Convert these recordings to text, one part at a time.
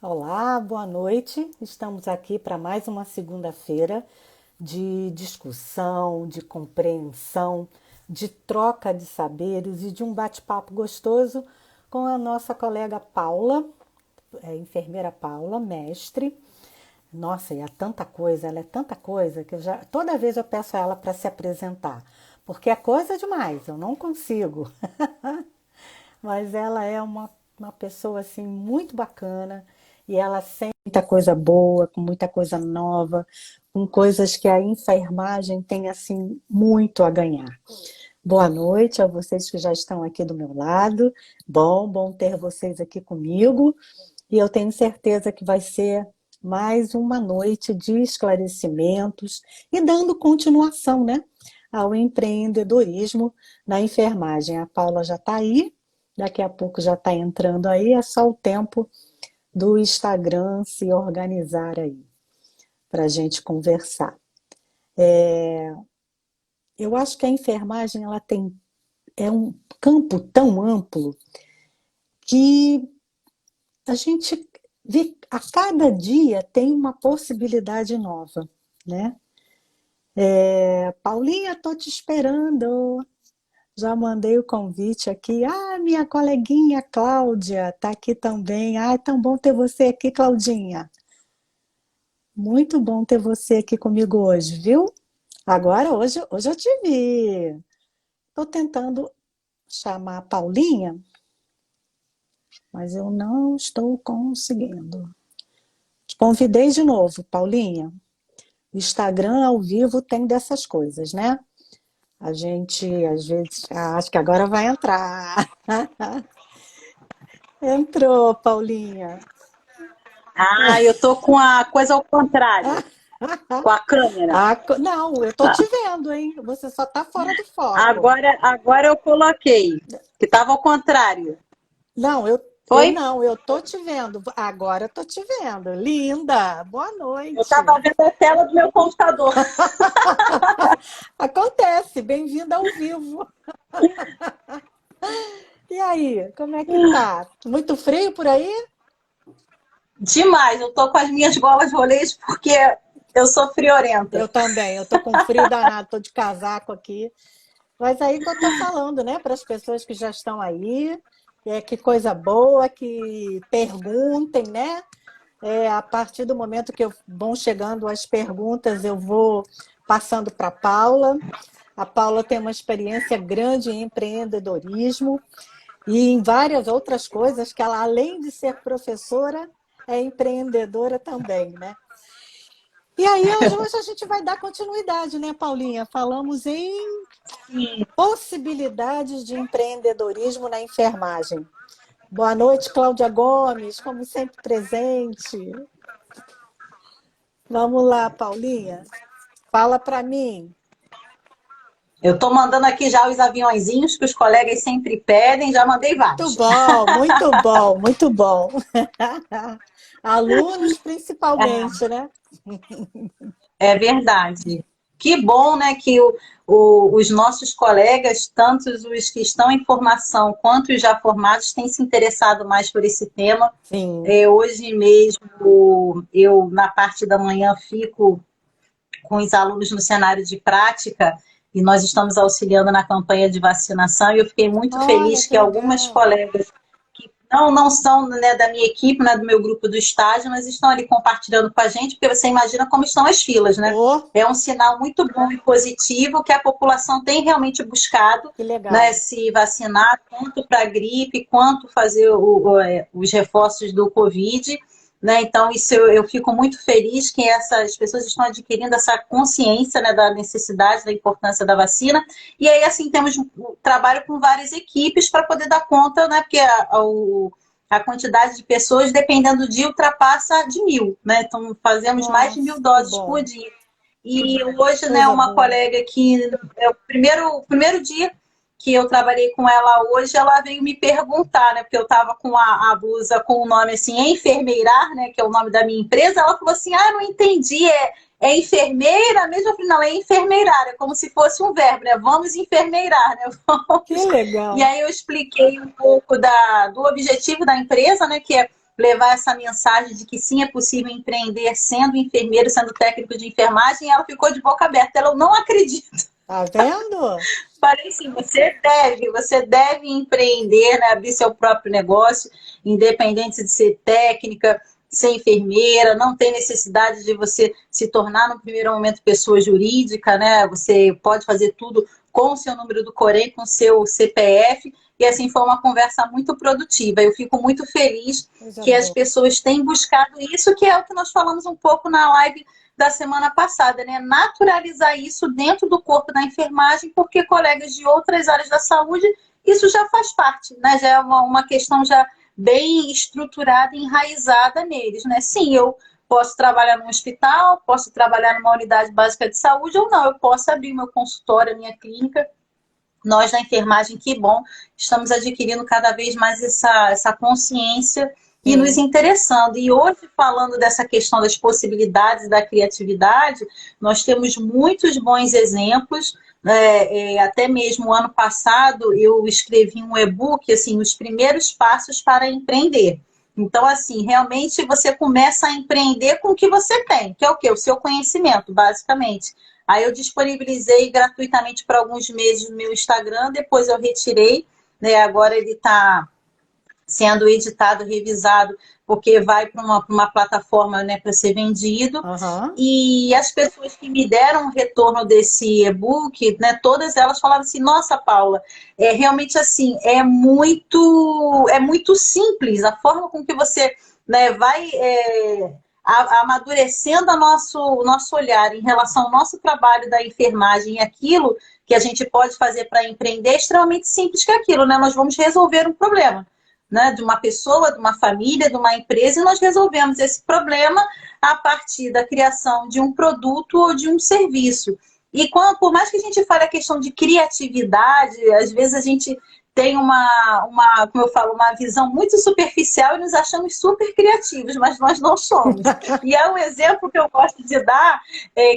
Olá, boa noite. Estamos aqui para mais uma segunda-feira de discussão, de compreensão, de troca de saberes e de um bate-papo gostoso com a nossa colega Paula, enfermeira Paula, mestre. Nossa, e é tanta coisa, ela é tanta coisa que toda vez eu peço a ela para se apresentar, porque é coisa demais, eu não consigo. Mas ela é uma pessoa assim muito bacana e ela sente muita coisa boa, com muita coisa nova, com coisas que a enfermagem tem assim muito a ganhar. Boa noite a vocês que já estão aqui do meu lado. Bom ter vocês aqui comigo. E eu tenho certeza que vai ser mais uma noite de esclarecimentos e dando continuação, né, ao empreendedorismo na enfermagem. A Paula já está aí, daqui a pouco já está entrando aí, é só o tempo do Instagram se organizar aí para a gente conversar. Eu acho que a enfermagem ela é um campo tão amplo que a gente vê a cada dia tem uma possibilidade nova, né? Paulinha, tô te esperando. Já mandei o convite aqui. Ah, minha coleguinha Cláudia está aqui também. Ah, é tão bom ter você aqui, Claudinha. Muito bom ter você aqui comigo hoje, viu? Agora, hoje eu te vi. Estou tentando chamar a Paulinha, mas eu não estou conseguindo. Te convidei de novo, Paulinha. O Instagram ao vivo tem dessas coisas, né? A gente, às vezes, acho que agora vai entrar. Entrou, Paulinha. Eu tô com a coisa ao contrário, com a câmera. Não, eu tô te vendo, hein? Você só tá fora do foco. Agora eu coloquei, que tava ao contrário. Não, eu Foi? não, eu tô te vendo. Agora eu tô te vendo. Linda, boa Eu noite. tava vendo a tela do meu computador. Acontece, bem-vinda ao vivo. E aí, como é que tá? Muito frio por aí? Demais, eu tô com as minhas golas rolês porque eu sou friorenta. Eu também, eu tô com frio danado, tô de casaco aqui. Mas aí que eu tô falando, né, para as pessoas que já estão aí, que coisa boa, que perguntem, né? A partir do momento que vão chegando as perguntas, eu vou passando para a Paula. A Paula tem uma experiência grande em empreendedorismo e em várias outras coisas, que ela, além de ser professora, é empreendedora também, né? E aí, hoje a gente vai dar continuidade, né, Paulinha? Falamos em possibilidades de empreendedorismo na enfermagem. Boa noite, Cláudia Gomes, como sempre presente. Vamos lá, Paulinha. Fala para mim. Eu tô mandando aqui já os aviãozinhos que os colegas sempre pedem, já mandei Muito vários. bom, muito bom, muito bom. Alunos principalmente, né? É verdade. Que bom, né, que os nossos colegas, tanto os que estão em formação quanto os já formados, têm se interessado mais por esse tema. Sim. Hoje mesmo, eu, na parte da manhã, fico com os alunos no cenário de prática e nós estamos auxiliando na campanha de vacinação e eu fiquei muito Olha feliz que que algumas legal. colegas não são, né, da minha equipe, né, do meu grupo do estágio, mas estão ali compartilhando com a gente, porque você imagina como estão as filas, né? Oh, É um sinal muito bom e positivo que a população tem realmente buscado, que né, legal. se vacinar, tanto para a gripe, quanto fazer os reforços do Covid. Né? Então, isso eu fico muito feliz que essas pessoas estão adquirindo essa consciência, né, da necessidade, da importância da vacina. E aí, assim, temos um trabalho com várias equipes para poder dar conta, né, porque a quantidade de pessoas, dependendo do dia, ultrapassa de 1.000. Né? Então, fazemos mais de 1.000 Nossa, que doses por bom. dia. E hoje, né, Coisa uma boa. colega que é o primeiro dia que eu trabalhei com ela hoje, ela veio me perguntar, né? Porque eu estava com a blusa com o nome assim, Enfermeirar, né? Que é o nome da minha empresa. Ela falou assim: ah, não entendi, é enfermeira? Mesmo eu falei, não, é enfermeirar, é como se fosse um verbo, né? Vamos enfermeirar, né? Que Vamos. E legal. aí eu expliquei um pouco do objetivo da empresa, né? Que é levar essa mensagem de que sim, é possível empreender sendo enfermeiro, sendo técnico de enfermagem, e ela ficou de boca aberta. Ela, eu não acredito. Tá vendo? Falei assim, você deve empreender, né, abrir seu próprio negócio, independente de ser técnica, ser enfermeira, não tem necessidade de você se tornar, no primeiro momento, pessoa jurídica, né? Você pode fazer tudo com o seu número do Corém, com o seu CPF, e assim foi uma conversa muito produtiva. Eu fico muito feliz Coisa que as boa. pessoas têm buscado isso, que é o que nós falamos um pouco na live da semana passada, né? Naturalizar isso dentro do corpo da enfermagem, porque colegas de outras áreas da saúde, isso já faz parte, né? Já é uma questão já bem estruturada e enraizada neles, né? Sim, eu posso trabalhar num hospital, posso trabalhar numa unidade básica de saúde ou não, eu posso abrir meu consultório, a minha clínica. Nós da enfermagem, que bom, estamos adquirindo cada vez mais essa consciência e nos Sim. interessando. E hoje, falando dessa questão das possibilidades da criatividade, nós temos muitos bons exemplos. Até mesmo ano passado, eu escrevi um e-book, assim, os primeiros passos para empreender. Então, assim, realmente você começa a empreender com o que você tem, que é o quê? O seu conhecimento, basicamente. Aí eu disponibilizei gratuitamente por alguns meses no meu Instagram, depois eu retirei, né? Agora ele está sendo editado, revisado, porque vai para uma plataforma, né, para ser vendido. Aham. E as pessoas que me deram o retorno desse e-book, né, todas elas falaram assim, nossa, Paula, é realmente assim, é muito simples a forma com que você, né, vai amadurecendo o nosso olhar em relação ao nosso trabalho da enfermagem e aquilo que a gente pode fazer para empreender é extremamente simples que é aquilo, né? Nós vamos resolver um problema, né, de uma pessoa, de uma família, de uma empresa, e nós resolvemos esse problema a partir da criação de um produto ou de um serviço. E por mais que a gente fale a questão de criatividade, às vezes a gente tem como eu falo, uma visão muito superficial e nos achamos super criativos, mas nós não somos. E é um exemplo que eu gosto de dar,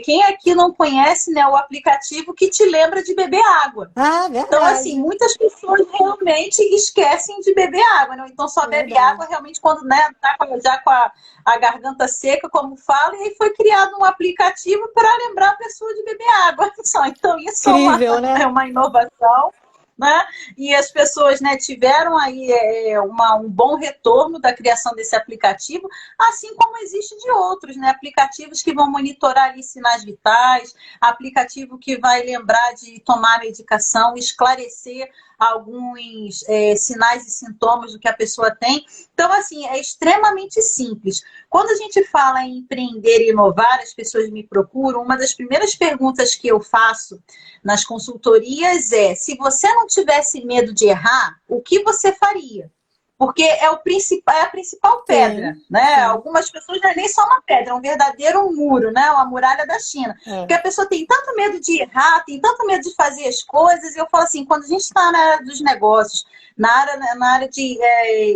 quem aqui não conhece, né, o aplicativo que te lembra de beber água. Ah, Então, assim, verdade. muitas pessoas realmente esquecem de beber água, né? Então só bebe Verdade. água realmente quando, né, tá já com a garganta seca, como fala, e aí foi criado um aplicativo para lembrar a pessoa de beber água. Só. Então isso Incrível, é né? uma inovação. Né? E as pessoas, né, tiveram aí um bom retorno da criação desse aplicativo, assim como existe de outros, né? Aplicativos que vão monitorar ali sinais vitais, aplicativo que vai lembrar de tomar medicação, esclarecer alguns sinais e sintomas do que a pessoa tem. Então, assim, é extremamente simples. Quando a gente fala em empreender e inovar, as pessoas me procuram, uma das primeiras perguntas que eu faço nas consultorias se você não tivesse medo de errar, o que você faria? Porque é a principal pedra, Sim, né? sim. Algumas pessoas não é nem só uma pedra, é um verdadeiro muro, né? Uma muralha da China. Porque É. a pessoa tem tanto medo de errar, tem tanto medo de fazer as coisas, e eu falo assim, quando a gente está na área dos negócios, na área de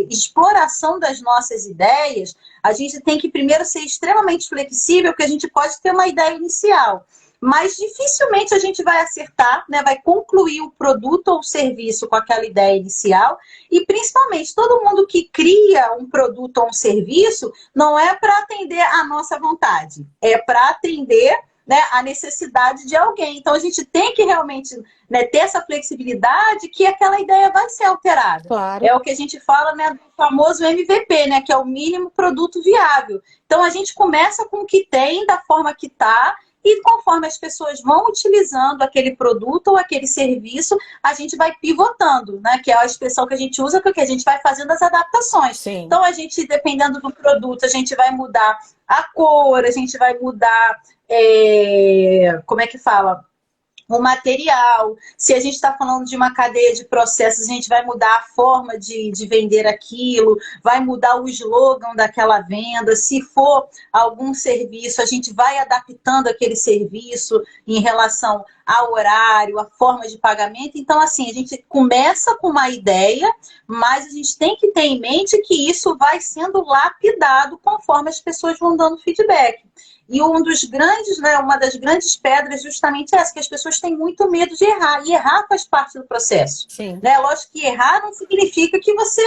exploração das nossas ideias, a gente tem que primeiro ser extremamente flexível, porque a gente pode ter uma ideia inicial, mas dificilmente a gente vai acertar, né? Vai concluir o produto ou o serviço com aquela ideia inicial, e principalmente todo mundo que cria um produto ou um serviço não é para atender a nossa vontade, é para atender, né, a necessidade de alguém. Então a gente tem que realmente, né, ter essa flexibilidade que aquela ideia vai ser alterada. Claro. É o que a gente fala, né, do famoso MVP, né, que é o mínimo produto viável. Então a gente começa com o que tem, da forma que está, e conforme as pessoas vão utilizando aquele produto ou aquele serviço, a gente vai pivotando, né? Que é a expressão que a gente usa, porque a gente vai fazendo as adaptações. Sim. Então, a gente, dependendo do produto, a gente vai mudar a cor, a gente vai mudar, como é que fala? O material, se a gente está falando de uma cadeia de processos, a gente vai mudar a forma de vender aquilo, vai mudar o slogan daquela venda, se for algum serviço, a gente vai adaptando aquele serviço em relação ao horário, a forma de pagamento. Então, assim, a gente começa com uma ideia, mas a gente tem que ter em mente que isso vai sendo lapidado conforme as pessoas vão dando feedback. E uma das grandes pedras justamente é essa, que as pessoas têm muito medo de errar, e errar faz parte do processo. Sim. Né? Lógico que errar não significa que você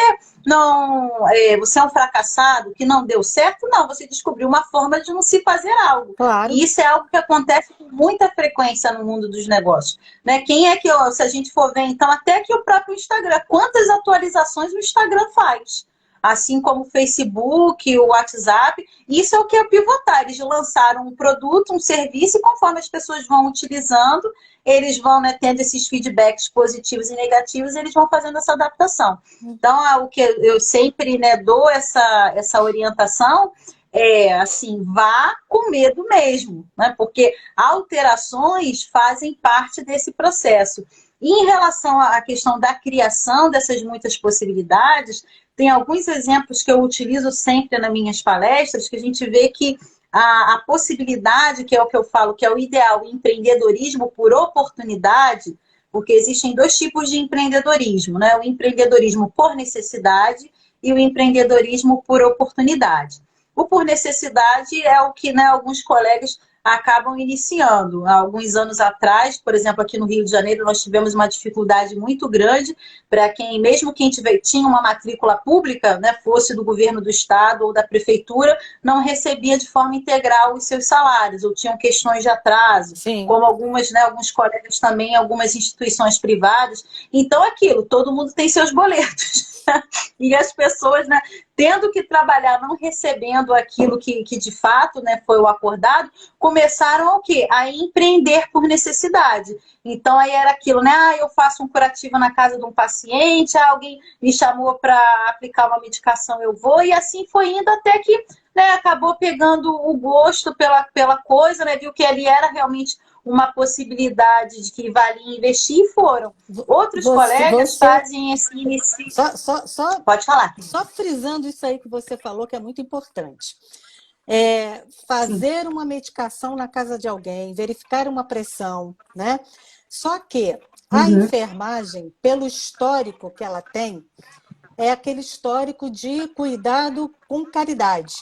você é um fracassado, que não deu certo, não, você descobriu uma forma de não se fazer algo. Claro. E isso é algo que acontece com muita frequência no mundo dos negócios. Né? Quem é que, se a gente for ver, então, até que o próprio Instagram, quantas atualizações o Instagram faz? Assim como o Facebook, o WhatsApp, isso é o que é pivotar. Eles lançaram um produto, um serviço, e conforme as pessoas vão utilizando, eles vão, né, tendo esses feedbacks positivos e negativos, eles vão fazendo essa adaptação. Então, o que eu sempre, né, dou essa orientação é, assim, vá com medo mesmo, né, porque alterações fazem parte desse processo. E em relação à questão da criação dessas muitas possibilidades, tem alguns exemplos que eu utilizo sempre nas minhas palestras, que a gente vê que a possibilidade, que é o que eu falo, que é o ideal, o empreendedorismo por oportunidade, porque existem dois tipos de empreendedorismo, né? O empreendedorismo por necessidade e o empreendedorismo por oportunidade. O por necessidade é o que, né, alguns colegas acabam iniciando. Há alguns anos atrás, por exemplo, aqui no Rio de Janeiro, nós tivemos uma dificuldade muito grande para quem, mesmo quem tinha uma matrícula pública, né, fosse do governo do estado ou da prefeitura, não recebia de forma integral os seus salários, ou tinham questões de atraso, Sim. como algumas, né, alguns colegas também, algumas instituições privadas. Então, aquilo, todo mundo tem seus boletos. E as pessoas, né, tendo que trabalhar, não recebendo aquilo que de fato, né, foi o acordado, começaram o quê? A empreender por necessidade. Então, aí era aquilo, né? Eu faço um curativo na casa de um paciente, alguém me chamou para aplicar uma medicação, eu vou, e assim foi indo até que, né, acabou pegando o gosto pela coisa, né? Viu que ali era realmente uma possibilidade de que valia investir e foram. Outros colegas fazem esse início. Pode falar. Só frisando isso aí que você falou, que é muito importante. Fazer uma medicação na casa de alguém, verificar uma pressão, né? Só que a enfermagem, pelo histórico que ela tem, é aquele histórico de cuidado com caridade.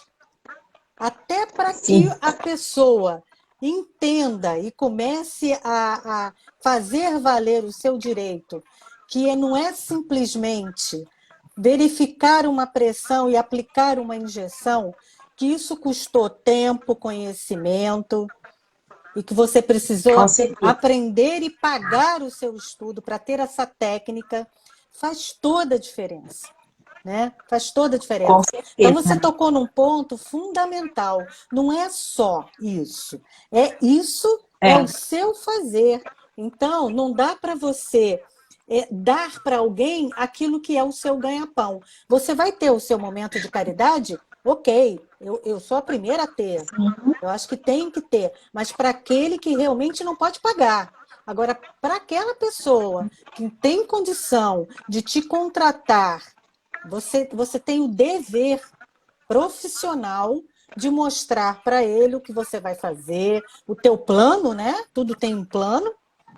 Até para que a pessoa entenda e comece a fazer valer o seu direito, que não é simplesmente verificar uma pressão e aplicar uma injeção, que isso custou tempo, conhecimento, e que você precisou aprender e pagar o seu estudo para ter essa técnica, faz toda a diferença. Né? Faz toda a diferença. Então, você tocou num ponto fundamental. Não é só isso. É o seu fazer. Então, não dá para você dar para alguém aquilo que é o seu ganha-pão. Você vai ter o seu momento de caridade? Ok, eu sou a primeira a ter. Eu acho que tem que ter. Mas para aquele que realmente não pode pagar. Agora, para aquela pessoa que tem condição de te contratar, você tem o dever profissional de mostrar para ele o que você vai fazer, o teu plano, né? Tudo tem um plano.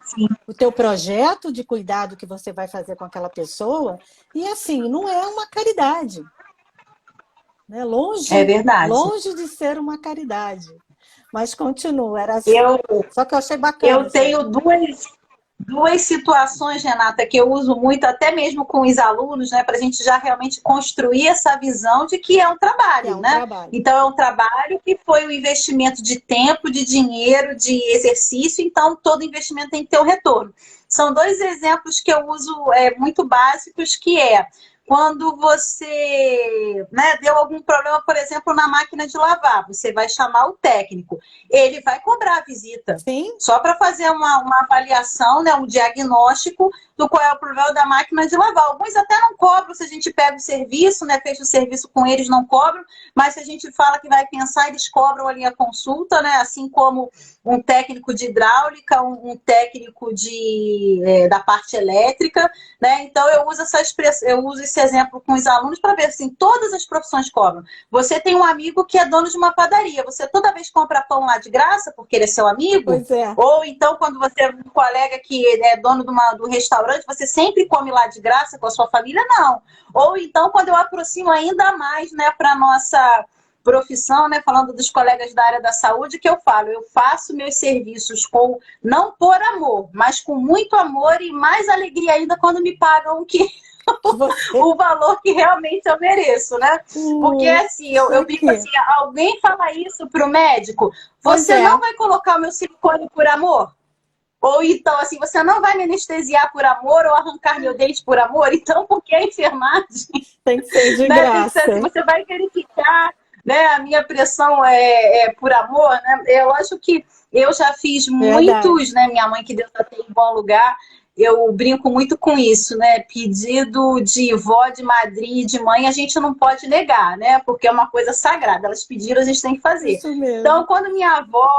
Sim. O teu projeto de cuidado que você vai fazer com aquela pessoa. E assim, não é uma caridade. Né? É verdade. Longe de ser uma caridade. Mas continua, era só que eu achei bacana. Eu tenho duas situações, Renata, que eu uso muito, até mesmo com os alunos, né, para a gente já realmente construir essa visão de que é um trabalho, né? Então, é um trabalho que foi um investimento de tempo, de dinheiro, de exercício, então todo investimento tem que ter um retorno. São dois exemplos que eu uso muito básicos, que é quando você, né, deu algum problema, por exemplo, na máquina de lavar, você vai chamar o técnico. Ele vai cobrar a visita. Sim. Só para fazer uma avaliação, né, um diagnóstico do qual é o problema da máquina de lavar. Alguns até não cobram se a gente pega o serviço, né, fecha o serviço com eles, não cobram, mas se a gente fala que vai pensar, eles cobram ali a consulta, né, assim como um técnico de hidráulica, um técnico da parte elétrica, né? Então eu uso esse exemplo com os alunos para ver assim, todas as profissões cobram. Você tem um amigo que é dono de uma padaria, você toda vez compra pão lá de graça porque ele é seu amigo? Pois é. Ou então quando você é um colega que é dono do restaurante, você sempre come lá de graça com a sua família? Não. Ou então quando eu aproximo ainda mais, né, para nossa profissão, né, falando dos colegas da área da saúde, que eu falo, eu faço meus serviços não por amor, mas com muito amor e mais alegria ainda quando me pagam o que Você... o valor que realmente eu mereço, né? Porque assim, eu fico assim, alguém fala isso para o médico, Pois você é. não vai colocar o meu silicone por amor? Ou então, assim, você não vai me anestesiar por amor ou arrancar meu dente por amor? Então, por que a enfermagem? Tem que ser de Né? Tem que ser assim, graça. você vai verificar, né? A minha pressão é por amor, né? Eu acho que eu já fiz muitos, Verdade. né? Minha mãe, que Deus a tem em bom lugar, eu brinco muito com isso, né? Pedido de vó, de madrinha e de mãe, a gente não pode negar, né? Porque é uma coisa sagrada. Elas pediram, a gente tem que fazer. Isso mesmo. Então, quando minha avó,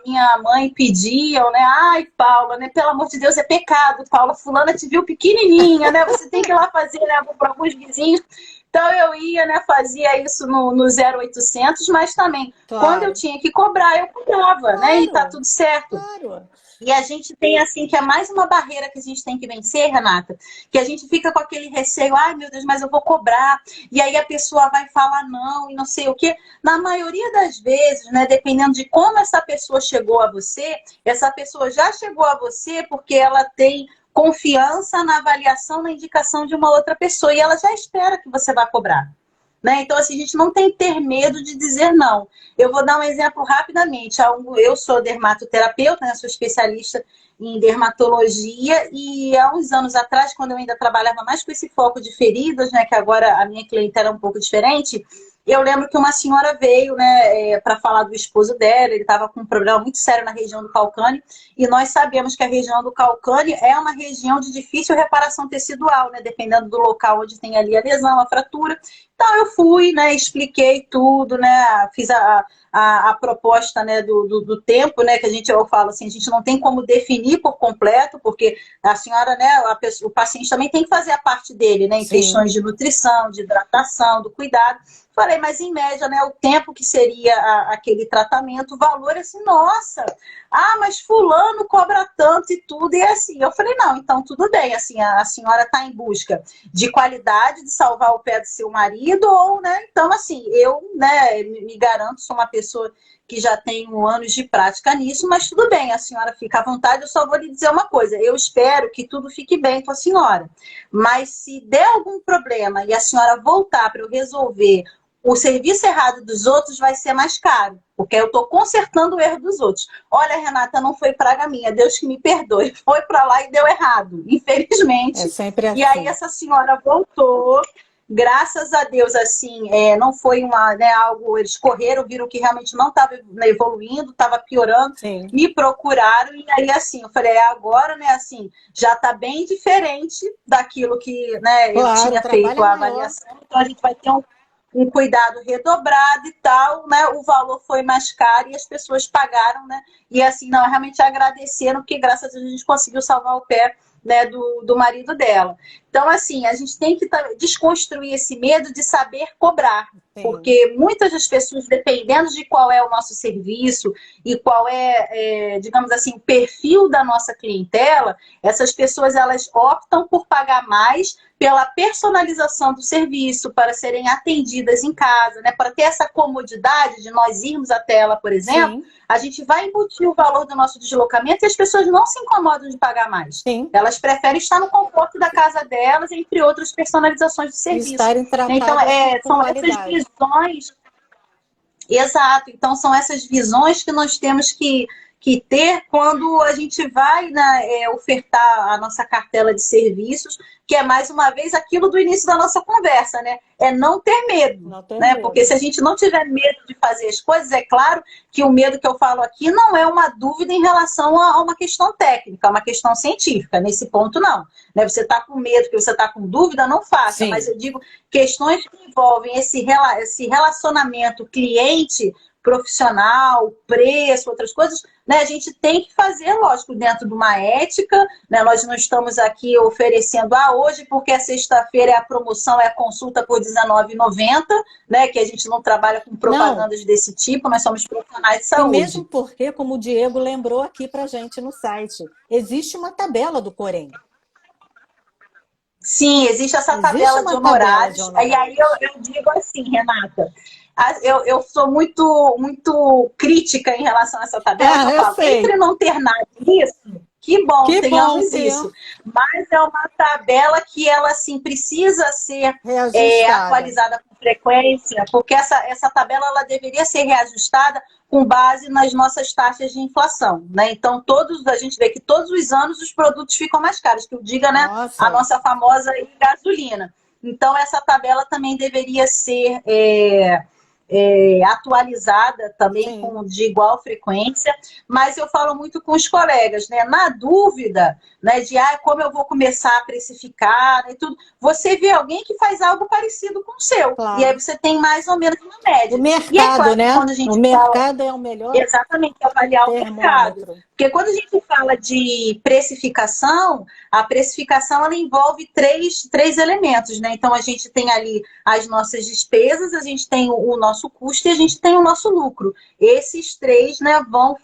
minha mãe pediam, né? Ai, Paula, né? Pelo amor de Deus, é pecado, Paula. Fulana te viu pequenininha, né? Você tem que ir lá fazer, né? Para alguns vizinhos. Então eu ia, né, fazia isso no 0800, mas também quando eu Claro. tinha que cobrar, eu cobrava, né? E tá Claro. tudo certo. Claro. E a gente tem, assim, que é mais uma barreira que a gente tem que vencer, Renata, que a gente fica com aquele receio, ai meu Deus, mas eu vou cobrar, e aí a pessoa vai falar não, e não sei o quê. Na maioria das vezes, né, dependendo de como essa pessoa chegou a você, essa pessoa já chegou a você porque ela tem confiança na avaliação, na indicação de uma outra pessoa, e ela já espera que você vá cobrar. Né? Então, assim, a gente não tem que ter medo de dizer não. Eu vou dar um exemplo rapidamente. Eu sou dermatoterapeuta, né? Sou especialista em dermatologia e há uns anos atrás, quando eu ainda trabalhava mais com esse foco de feridas, né? Que agora a minha clientela é um pouco diferente, eu lembro que uma senhora veio, né, para falar do esposo dela, ele estava com um problema muito sério na região do calcânio, e nós sabemos que a região do calcânio é uma região de difícil reparação tecidual, né, dependendo do local onde tem ali a lesão, a fratura. Então eu fui, né, expliquei tudo, né, fiz a proposta, né, do tempo, né, que a gente, eu falo assim, a gente não tem como definir por completo, porque a senhora, né, o paciente também tem que fazer a parte dele, né, em Sim. questões de nutrição, de hidratação, do cuidado. Falei, mas em média, né, o tempo que seria aquele tratamento, o valor é assim, nossa, mas fulano cobra tanto e tudo, e assim, eu falei, não, então tudo bem, assim, a senhora está em busca de qualidade, de salvar o pé do seu marido, ou, né, então assim, eu, né, me garanto, sou uma pessoa que já tenho anos de prática nisso, mas tudo bem, a senhora fica à vontade, eu só vou lhe dizer uma coisa, eu espero que tudo fique bem com a senhora, mas se der algum problema e a senhora voltar para eu resolver o serviço errado dos outros vai ser mais caro, porque eu estou consertando o erro dos outros. Olha, Renata, não foi praga minha, Deus que me perdoe. Foi para lá e deu errado, É infelizmente. sempre E aí assim. essa senhora voltou, graças a Deus, assim, não foi uma, né, algo, eles correram, viram que realmente não estava evoluindo, estava piorando, Sim. me procuraram, e aí assim, eu falei, agora, né, assim, já está bem diferente daquilo que, né, eu Claro, o tinha trabalho feito é a maior. avaliação, então a gente vai ter um cuidado redobrado e tal, né? O valor foi mais caro e as pessoas pagaram, né? E assim, não, realmente agradeceram, porque graças a Deus a gente conseguiu salvar o pé, né, do marido dela. Então, assim, a gente tem que desconstruir esse medo de saber cobrar. Sim. Porque muitas das pessoas, dependendo de qual é o nosso serviço e qual digamos assim, o perfil da nossa clientela, essas pessoas elas optam por pagar mais pela personalização do serviço, para serem atendidas em casa, né? Para ter essa comodidade de nós irmos até ela, por exemplo, Sim. a gente vai embutir o valor do nosso deslocamento e as pessoas não se incomodam de pagar mais. Sim. Elas preferem estar no conforto da casa delas, entre outras personalizações de E serviço. estarem Então, tratadas com são essas qualidade. visões. Exato, então são essas visões que nós temos que ter quando a gente vai, né, ofertar a nossa cartela de serviços, que é mais uma vez aquilo do início da nossa conversa, né? É não ter medo, Não ter né? Porque medo. se a gente não tiver medo de fazer as coisas, é claro que o medo que eu falo aqui não é uma dúvida em relação a uma questão técnica, a uma questão científica, nesse ponto não. Né? Você está com medo, que você está com dúvida, não faça, mas Sim. eu digo questões que envolvem esse relacionamento cliente profissional, preço, outras coisas, né? A gente tem que fazer, lógico, dentro de uma ética, né? Nós não estamos aqui oferecendo, hoje, porque é sexta-feira, é a promoção, é a consulta por R$19,90, né? Que a gente não trabalha com Não. propagandas desse tipo, nós somos profissionais de E mesmo saúde. porque, como o Diego lembrou aqui para gente no site, existe uma tabela do Corém. Sim, existe essa Existe tabela de uma tabela de honorários. E aí honorários. eu digo assim, Renata, eu sou muito, muito crítica em relação a essa tabela, que Ah, eu eu falo, entre sei. não ter nada nisso, Que bom, Que bom tenhamos ter isso. Mas é uma tabela que ela assim precisa ser reajustada. atualizada com frequência, porque essa tabela ela deveria ser reajustada com base nas nossas taxas de inflação, né? Então a gente vê que todos os anos os produtos ficam mais caros, que eu diga, né? A Nossa, nossa famosa gasolina. Então essa tabela também deveria ser atualizada também sim, de igual frequência, mas eu falo muito com os colegas, né? Na dúvida, né, de como eu vou começar a precificar e tudo, você vê alguém que faz algo parecido com o seu, e aí claro. você tem mais ou menos uma O média. E é mercado, claro que né? quando a O gente fala mercado é o melhor exatamente avaliar o mercado, termômetro. porque quando a gente fala de precificação, a precificação ela envolve três elementos, né? Então a gente tem ali as nossas despesas, a gente tem o nosso custo e a gente tem o nosso lucro. Esses três, né, vão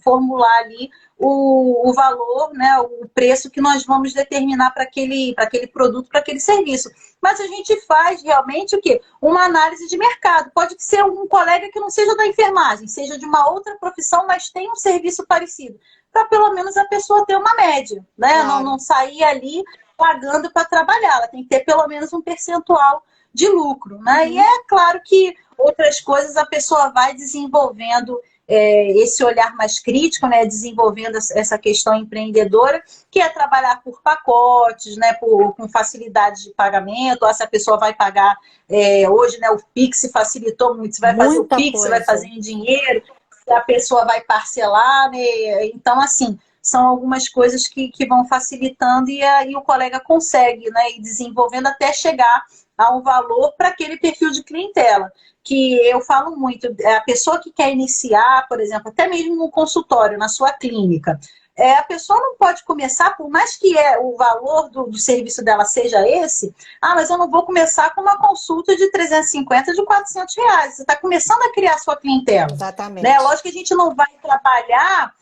formular ali o valor, né, o preço que nós vamos determinar para aquele produto, para aquele serviço. Mas a gente faz realmente o quê? Uma análise de mercado. Pode ser um colega que não seja da enfermagem, seja de uma outra profissão, mas tem um serviço parecido. Para pelo menos a pessoa ter uma média, né? Claro. Não sair ali pagando para trabalhar. Ela tem que ter pelo menos um percentual de lucro, né? E Uhum. é claro que outras coisas a pessoa vai desenvolvendo esse olhar mais crítico, né? Desenvolvendo essa questão empreendedora, que é trabalhar por pacotes, né? Com facilidade de pagamento, ou se a pessoa vai pagar hoje, né? O Pix facilitou muito. Você vai fazer o Muita Pix, você vai fazer coisa. em dinheiro, se a pessoa vai parcelar, né? Então, assim, são algumas coisas que vão facilitando e aí o colega consegue, né? Ir desenvolvendo até chegar a um valor para aquele perfil de clientela. Que eu falo muito, a pessoa que quer iniciar, por exemplo, até mesmo no consultório, na sua clínica, a pessoa não pode começar, por mais que o valor do serviço dela seja esse, mas eu não vou começar com uma consulta de 350, de R$ 400. Você está começando a criar sua clientela. Né? Exatamente. Lógico que a gente não vai trabalhar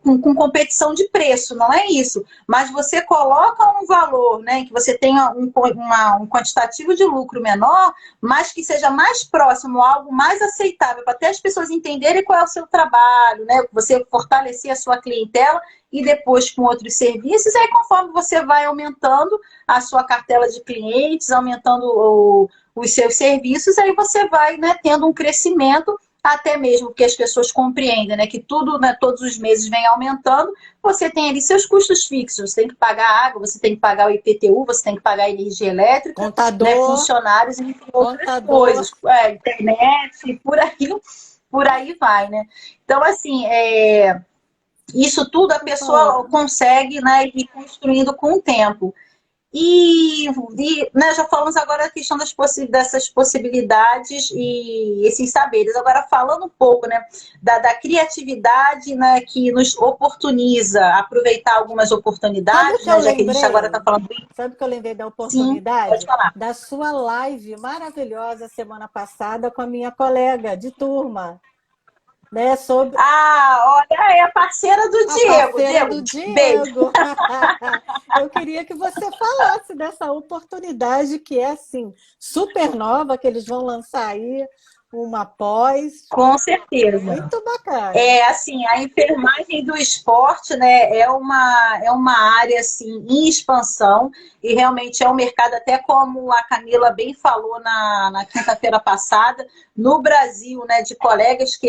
com competição de preço, não é isso. Mas você coloca um valor, né, que você tenha um quantitativo de lucro menor, mas que seja mais próximo, algo mais aceitável, para até as pessoas entenderem qual é o seu trabalho, né? Você fortalecer a sua clientela e depois com outros serviços, aí conforme você vai aumentando a sua cartela de clientes, aumentando os seus serviços, aí você vai, né, tendo um crescimento até mesmo que as pessoas compreendem, né, que tudo, né, todos os meses vem aumentando, você tem ali seus custos fixos, você tem que pagar água, você tem que pagar o IPTU, você tem que pagar a energia elétrica, né, Contador, funcionários, entre outras contador. coisas, internet, por aí vai, né. Então, assim, isso tudo a Vou falar. pessoa consegue, né, ir construindo com o tempo. Né, já falamos agora da questão dessas possibilidades e esses saberes. Agora, falando um pouco, né, da criatividade, né, que nos oportuniza aproveitar algumas Sabe o oportunidades, que eu né, já que a gente agora está lembrei? falando. Sabe o que eu lembrei da Sim, pode oportunidade? falar. Da sua live maravilhosa semana passada com a minha colega de turma, né? Sobre Olha, é a parceira do a Diego. parceira do Diego, beijo. Diego. Eu queria que você falasse dessa oportunidade que é assim, super nova, que eles vão lançar aí, uma pós. Com certeza. Muito bacana. Assim, a enfermagem do esporte, né, é uma área assim em expansão e realmente é um mercado, até como a Camila bem falou na quinta-feira passada, no Brasil, né, de colegas que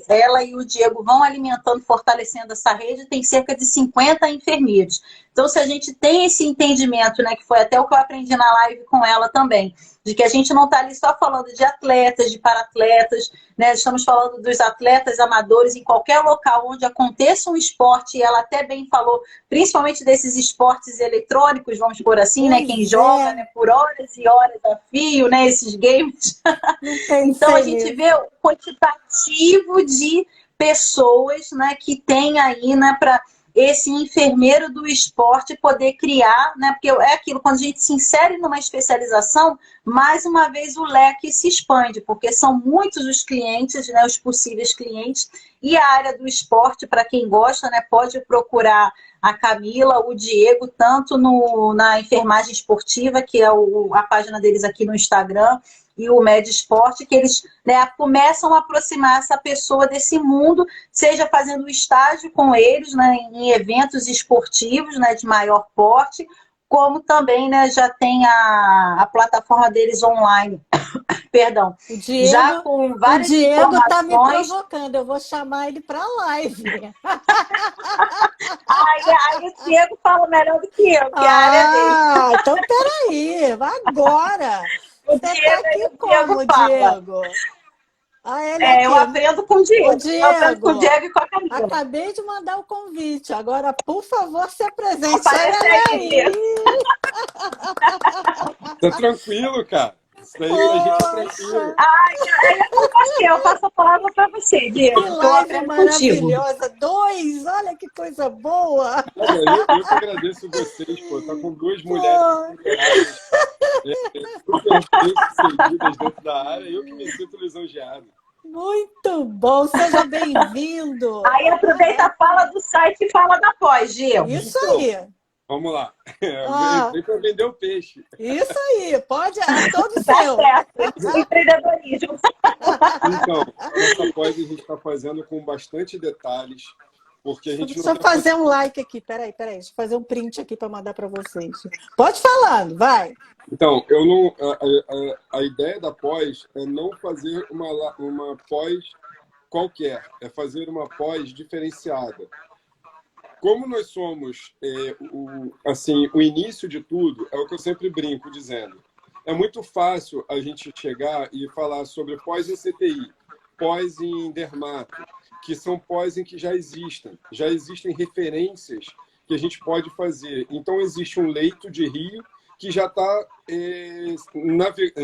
ela e o Diego vão alimentando, fortalecendo essa rede, tem cerca de 50 enfermeiros. Então, se a gente tem esse entendimento, né, que foi até o que eu aprendi na live com ela também, de que a gente não está ali só falando de atletas, de paratletas, né? Estamos falando dos atletas amadores em qualquer local onde aconteça um esporte, e ela até bem falou, principalmente desses esportes eletrônicos, vamos por assim, né? Quem Pois joga, é, né, por horas e horas a fio, né, esses games. não Então a pensei gente nisso. vê o quantitativo de pessoas, né, que tem aí, né, para esse enfermeiro do esporte poder criar, né? Porque é aquilo, quando a gente se insere numa especialização, mais uma vez o leque se expande, porque são muitos os clientes, né, os possíveis clientes, e a área do esporte, para quem gosta, né, pode procurar a Camila, o Diego, tanto na enfermagem esportiva, que é a página deles aqui no Instagram, e o Med Esporte, que eles, né, começam a aproximar essa pessoa desse mundo, seja fazendo estágio com eles, né, em eventos esportivos, né, de maior porte, como também, né, já tem a plataforma deles online, perdão, O já Diego, com o várias Diego tá me informações. provocando. Eu vou chamar ele para live. Aí o Diego fala melhor do que eu, que é a área dele. Então peraí, vai agora. O Você tá Diego, aqui o Diego como, fala. Diego? Ele aqui. Eu aprendo com o Ô, Diego. Eu aprendo com o Diego, Diego e com a Camila. acabei de mandar o convite. Agora, por favor, se apresente. Olha Aparece ele aí, Diego. aí. Tá tranquilo, cara. Isso daí a gente é Poxa, tranquilo. Aí é com você, eu passo a palavra para você, que Diego, que eu live aprendo contigo. maravilhosa. Dois, olha que coisa boa. Olha, eu que agradeço vocês, pô. Tá com duas mulheres Pô, empoderadas, super bem-sucedidas dentro da área, eu que me sinto lisonjeado. muito bom. Seja bem-vindo. Aí aproveita, fala do site e fala da pós, Diego. Isso Então, aí. vamos lá. Ah, Vem para vender o peixe. isso aí. Pode, é todo Tá seu. certo, empreendedorismo. Então, essa pós a gente está fazendo com bastante detalhes, porque a gente Deixa não eu está fazer um like aqui. Peraí. Deixa eu fazer um print aqui para mandar para vocês. Pode falando, vai. Então, eu não, a ideia da pós é não fazer uma pós qualquer, é fazer uma pós diferenciada. Como nós somos assim, o início de tudo, é o que eu sempre brinco dizendo. É muito fácil a gente chegar e falar sobre pós em CTI, pós em dermato, que são pós em que já existem referências que a gente pode fazer. Então, existe um leito de rio que já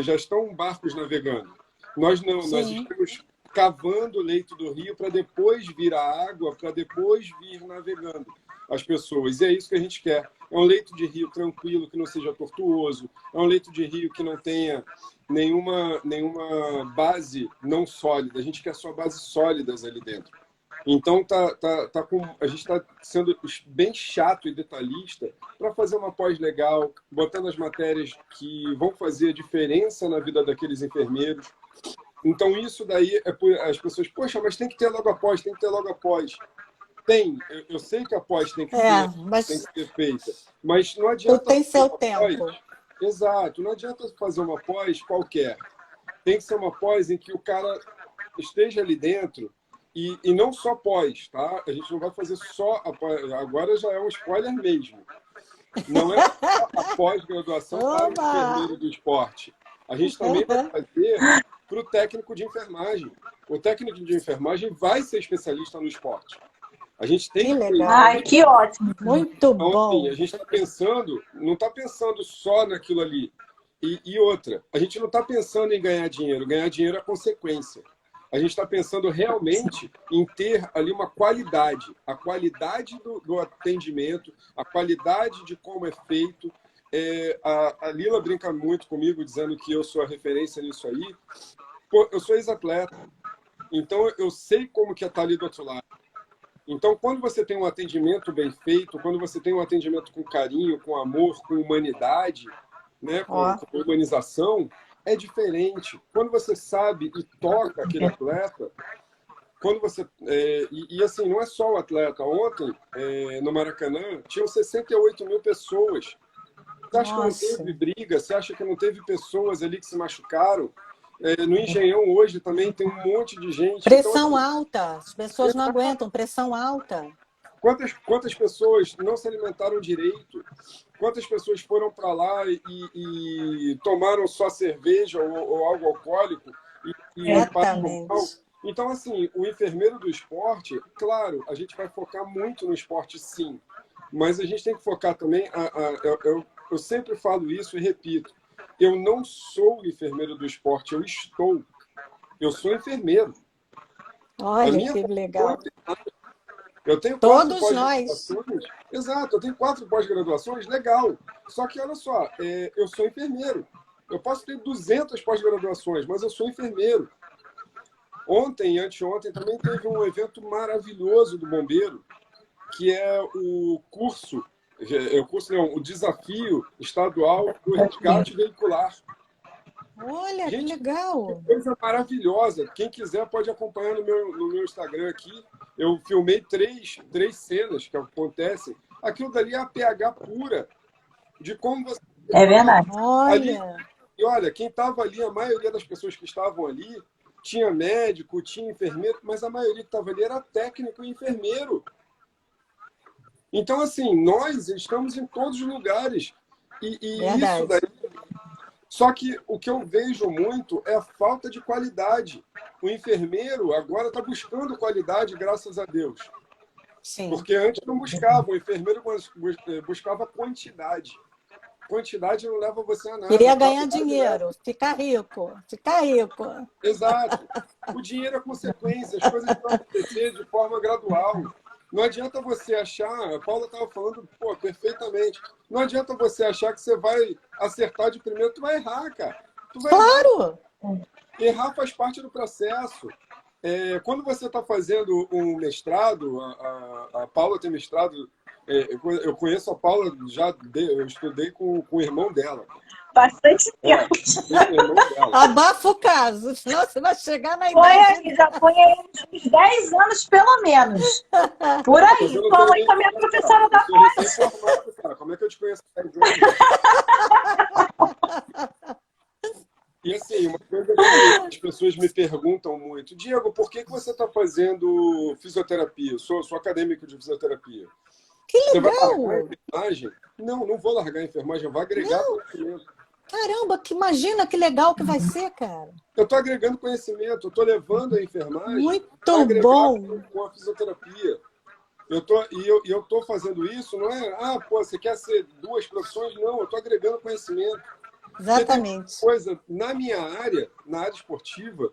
já estão barcos navegando. Nós não, nós Sim. estamos cavando o leito do rio para depois vir a água, para depois vir navegando as pessoas. E é isso que a gente quer. É um leito de rio tranquilo, que não seja tortuoso. É um leito de rio que não tenha nenhuma base não sólida. A gente quer só bases sólidas ali dentro. Então, a gente está sendo bem chato e detalhista para fazer uma pós legal, botando as matérias que vão fazer a diferença na vida daqueles enfermeiros. Então, isso daí, as pessoas, poxa, mas tem que ter logo após, tem que ter logo após. Tem, eu sei que a pós tem que Mas ser feita, mas não tudo adianta tem fazer seu uma tempo. pós. Exato, não adianta fazer uma pós qualquer. Tem que ser uma pós em que o cara esteja ali dentro e não só pós, tá? A gente não vai fazer só a pós, agora já é um spoiler mesmo. Não é só a pós-graduação para o enfermeiro do esporte. A gente também vai fazer para o técnico de enfermagem. O técnico de enfermagem vai ser especialista no esporte. A gente tem Que que ter legal. Ai, que ótimo. Muito então, bom. assim, a gente está pensando, não está pensando só naquilo ali. E outra, a gente não está pensando em ganhar dinheiro é consequência. A gente está pensando realmente em ter ali uma qualidade, a qualidade do atendimento, a qualidade de como é feito. A Lila brinca muito comigo, dizendo que eu sou a referência nisso aí. Pô, eu sou ex-atleta, então eu sei como que é estar ali do outro lado. Então, quando você tem um atendimento bem feito, quando você tem um atendimento com carinho, com amor, com humanidade, né, com humanização, é diferente. Quando você sabe e toca aquele atleta, quando você assim, não é só o atleta. Ontem, no Maracanã, tinham 68 mil pessoas. Você acha que não teve briga? Você acha que não teve pessoas ali que se machucaram? No Engenhão hoje também tem um monte de gente. Pressão então, alta. As pessoas não aguentam. Pressão alta. Quantas pessoas não se alimentaram direito? Quantas pessoas foram para lá e tomaram só cerveja ou algo alcoólico e passaram mal? Então, assim, o enfermeiro do esporte, claro, a gente vai focar muito no esporte, sim. Mas a gente tem que focar também... Eu sempre falo isso e repito. Eu não sou enfermeiro do esporte, eu sou enfermeiro. Olha que legal. Eu tenho Todos 4 pós-graduações. Exato, eu tenho 4 pós-graduações, legal. Só que, olha só, eu sou enfermeiro. Eu posso ter 200 pós-graduações, mas eu sou enfermeiro. Ontem e anteontem também teve um evento maravilhoso do Bombeiro, que é o desafio estadual do resgate veicular. Olha, que Gente, legal. que coisa maravilhosa. Quem quiser pode acompanhar no meu Instagram aqui. Eu filmei três cenas que acontecem. Aquilo dali é a pH pura de como você É verdade. ali. Olha, E olha, quem estava ali, a maioria das pessoas que estavam ali, tinha médico, tinha enfermeiro, mas a maioria que estava ali era técnico e enfermeiro. Então, assim, nós estamos em todos os lugares. E isso daí. verdade. Só que o que eu vejo muito é a falta de qualidade. O enfermeiro agora está buscando qualidade, graças a Deus. Sim. Porque antes não buscava, o enfermeiro buscava quantidade. Quantidade não leva você a nada, Queria a ganhar qualidade leva. dinheiro, ficar rico, ficar rico. Exato. O dinheiro é consequência, as coisas vão acontecer de forma gradual. Não adianta você achar, a Paula estava falando, pô, perfeitamente. Não adianta você achar que você vai acertar de primeiro, tu vai errar, cara. Tu vai errar. Claro! Errar faz parte do processo. Quando você está fazendo um mestrado, a Paula tem mestrado, eu conheço a Paula, eu estudei com o irmão dela. Bastante É, tempo. o irmão dela. Abafa o caso, senão você vai chegar na Foi, idade. já foi aí uns 10 anos, pelo menos. Por Mas eu aí. não Tua tenho mãe nem também é 10, cara. professora Eu da sou recém-formado, cara. Como é que eu te conheço há 10 anos? E assim, uma coisa que as pessoas me perguntam muito, Diego, por que você está fazendo fisioterapia? Eu sou acadêmico de fisioterapia. Que Você vai largar a legal! enfermagem? Não, não vou largar a enfermagem, eu vou agregar conhecimento. Caramba, que imagina que legal que vai ser, cara. Eu estou agregando conhecimento, eu estou levando a enfermagem a Muito agregar bom. com a fisioterapia. Eu tô fazendo isso, não é, pô, você quer ser duas profissões? Não, eu estou agregando conhecimento. Porque tem Exatamente. coisa na minha área, na área esportiva,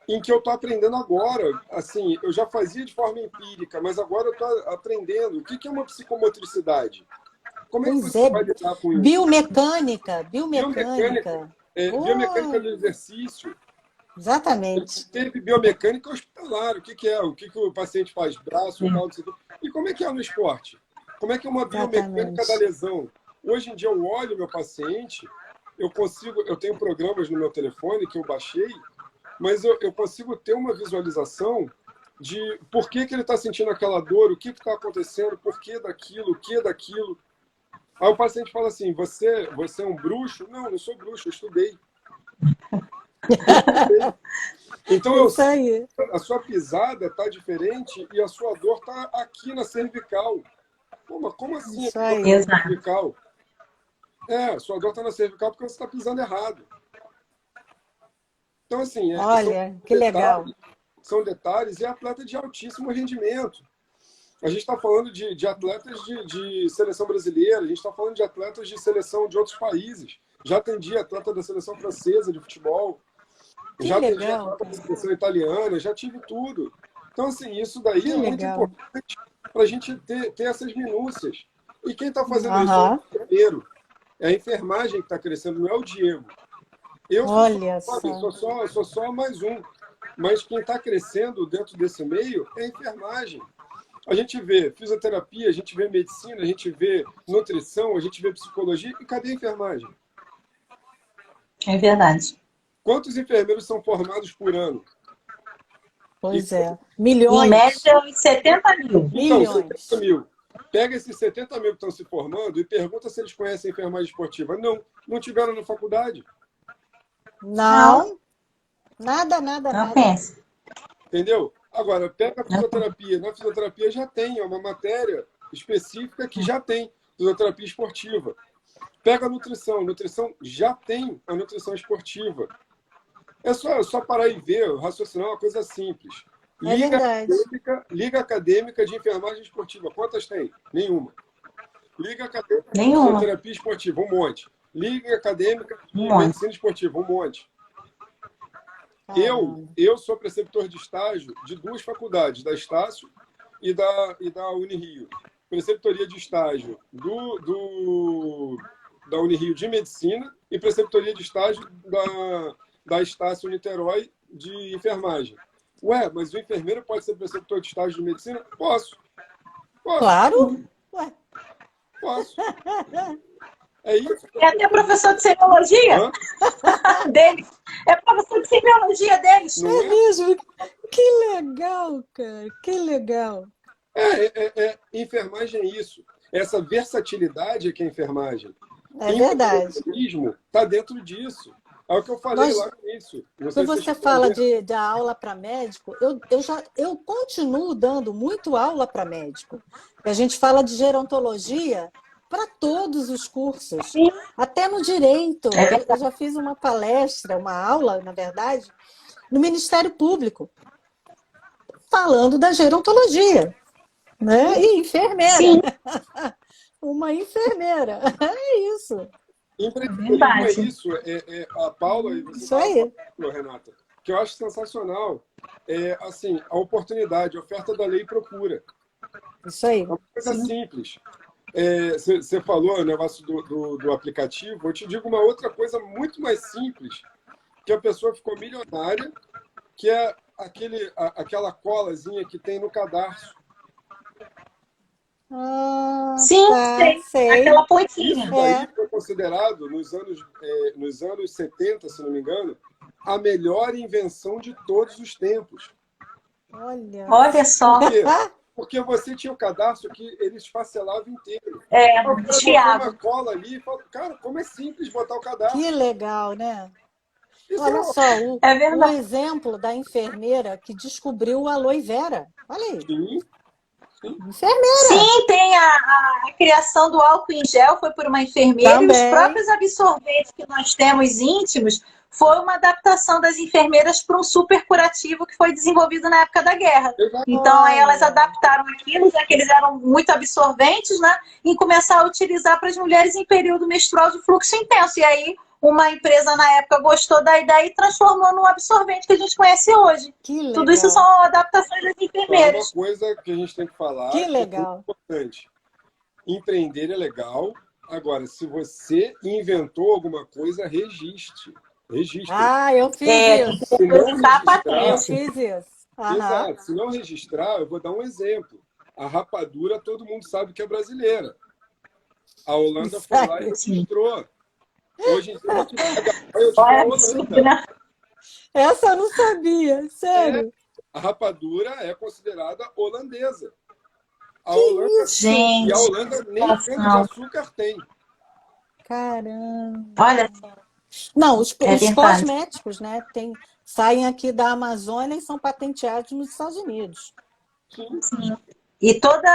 em que eu estou aprendendo agora. Assim, eu já fazia de forma empírica, mas agora eu estou aprendendo. O que é uma psicomotricidade? Como é que Pois você é. vai lidar com isso? Biomecânica, Biomecânica, biomecânica. biomecânica Oh, do exercício. exatamente. Teve biomecânica hospitalar. O que é? O que o paciente faz? Braço, tal, não sei o quê. E como é que é no esporte? Como é que é uma biomecânica da Exatamente. lesão? Hoje em dia eu olho meu paciente, eu tenho programas no meu telefone que eu baixei, mas eu consigo ter uma visualização de por que ele está sentindo aquela dor, o que está acontecendo, por que daquilo, o que daquilo. Aí o paciente fala assim, você é um bruxo? Não, não sou bruxo, eu estudei. Então eu Isso sei aí. que a sua pisada está diferente e a sua dor está aqui na cervical. Pô, mas como assim a Isso dor está aí. na Exato. cervical? A sua dor está na cervical porque você está pisando errado. Então, assim, Olha, que legal. detalhes, são detalhes e atleta de altíssimo rendimento. A gente está falando de atletas de seleção brasileira, a gente está falando de atletas de seleção de outros países. Já atendi atleta da seleção francesa de futebol, Que já atendi legal, atleta da cara. seleção italiana, já tive tudo. Então, assim, isso daí Que é muito legal. importante para a gente ter essas minúcias. E quem está fazendo isso é o Aham. enfermeiro. É a enfermagem que está crescendo, não é o Diego. Eu sou só, Olha sabe, só. sou só mais um. Mas quem está crescendo dentro desse meio é a enfermagem. A gente vê fisioterapia, a gente vê medicina, a gente vê nutrição, a gente vê psicologia. E cadê a enfermagem? É verdade. Quantos enfermeiros são formados por ano? E, Pois é. Em Milhões. média, uns 70 mil. então, 70 Milhões. mil. Pega esses 70 mil que estão se formando e pergunta se eles conhecem a enfermagem esportiva. Não, não tiveram na faculdade. Não, Não, nada, nada, não nada. pensa. Entendeu? Agora, pega a Não. fisioterapia. Na fisioterapia já tem, é uma matéria específica que já tem fisioterapia esportiva. Pega a nutrição. Nutrição já tem a nutrição esportiva. É só parar e ver, raciocinar é uma coisa simples. É verdade. Liga acadêmica de enfermagem esportiva. Quantas tem? Nenhuma. Liga acadêmica de Nenhuma. fisioterapia esportiva, um monte. Liga acadêmica de Um monte. medicina esportiva, um monte. Caramba. Eu sou preceptor de estágio de duas faculdades, da Estácio e da Unirio. Preceptoria de estágio da Unirio de Medicina e preceptoria de estágio da Estácio Niterói de Enfermagem. Ué, mas o enfermeiro pode ser preceptor de estágio de medicina? Posso. Claro. Ué, Posso. É isso. É até professor de semiologia Hã? deles. É professor de semiologia deles. Não É é? mesmo? Que legal, cara. Que legal. Enfermagem é isso. Essa versatilidade é que é enfermagem. É verdade. Empreendedorismo está dentro disso. É o que eu falei Nós, lá no início. Não sei quando se você você chegou a fala ver. de aula para médico, eu continuo dando muito aula para médico. A gente fala de gerontologia para todos os cursos, Sim, até no direito. é Eu verdade. já fiz uma palestra, uma aula, na verdade, no Ministério Público, falando da gerontologia, né? E enfermeira, Sim, uma enfermeira. É isso, é Empreendedorismo é verdade. isso. A Paula, e você isso estava aí, falando, Renata, que eu acho sensacional. É assim, a oportunidade, a oferta da lei e procura. isso É aí. uma coisa Sim. simples. Você falou o negócio do aplicativo. Eu te digo uma outra coisa muito mais simples, que a pessoa ficou milionária, que é aquela colazinha que tem no cadarço. Ah, Sim, tá, sei. sei. Aquela pontinha. Isso daí É, foi considerado, nos anos 70, se não me engano, a melhor invenção de todos os tempos. olha. Olha Por só. quê? Porque você tinha o cadastro que ele esfacelava inteiro. É, O cara botou uma desfiado. cola ali e falou, cara, como é simples botar o Que cadastro. legal, né? Isso Olha é só, É o verdade. exemplo da enfermeira que descobriu o aloe vera. Olha aí, sim, sim. enfermeira Sim, tem a criação do álcool em gel, foi por uma enfermeira, e os também. próprios absorventes que nós temos íntimos foi uma adaptação das enfermeiras para um super curativo que foi desenvolvido na época da guerra. Exato. Então, aí elas Olha, adaptaram aquilo, já que eles eram muito absorventes, né? E começaram a utilizar para as mulheres em período menstrual de fluxo intenso. E aí, uma empresa na época gostou da ideia e transformou num absorvente que a gente conhece hoje. que Tudo isso legal, são adaptações das Só é uma enfermeiras. coisa que a gente tem que falar, que que é muito legal. importante. Empreender é legal. Agora, se você inventou alguma coisa, registre. Registre. Ah, eu fiz É, tem que isso. Se não depositar a Eu registrar, patente. fiz isso. Aham. exato. Se não registrar, eu vou dar um exemplo. A rapadura, todo mundo sabe que é brasileira. A Holanda Isso foi lá e aí. Sim. registrou. Hoje em dia a gente pega royalties da Olha, absurdo, Holanda. né? Essa eu não sabia, É, sério. a rapadura é considerada holandesa. A Que Holanda, isso? e a Gente, Holanda nem situação. cana-de-açúcar tem. Caramba. Olha, Não, é os verdade. cosméticos, né, saem aqui da Amazônia e são patenteados nos Estados Unidos. Sim. Sim. E toda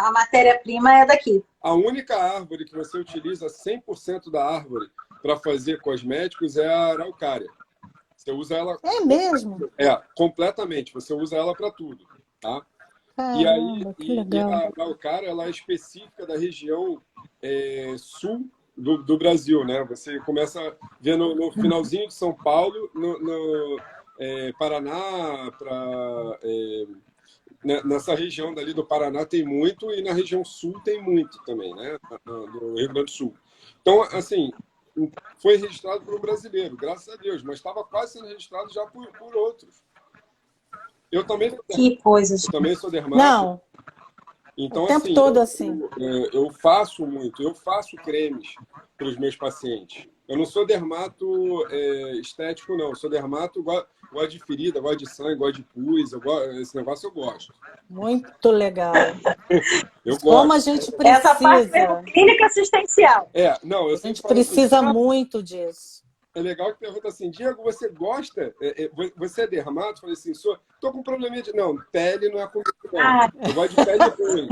a matéria-prima é daqui. A única árvore que você utiliza 100% da árvore para fazer cosméticos é a araucária. Você usa ela É mesmo? completamente. Você usa ela para tudo, tá? E aí, Caramba, que e legal. a araucária, ela é específica da região sul do Brasil, né? Você começa a ver no finalzinho de São Paulo, no Paraná, nessa região dali do Paraná tem muito e na região sul tem muito também, né? No Rio Grande do Sul. Então, assim, foi registrado por um brasileiro, graças a Deus, mas estava quase sendo registrado já por outros. Eu também, Que coisa, eu gente. também sou dermato, Não, o então, tempo assim, todo assim. eu faço muito, eu faço cremes para os meus pacientes. Eu não sou dermato estético, não. Eu sou dermato, gosto de ferida, gosto de sangue, gosto de pus. Esse negócio eu gosto. Muito legal. Eu Como a gosto. gente Essa parte mesmo, precisa. clínica assistencial. Não, eu A gente sempre falo assim, precisa muito disso. é legal que pergunta assim, Diego, você gosta? Você é dermato? Eu falei assim, tô com um probleminha de... Não, pele não é comigo, não. Ah, Eu gosto de pele ruim.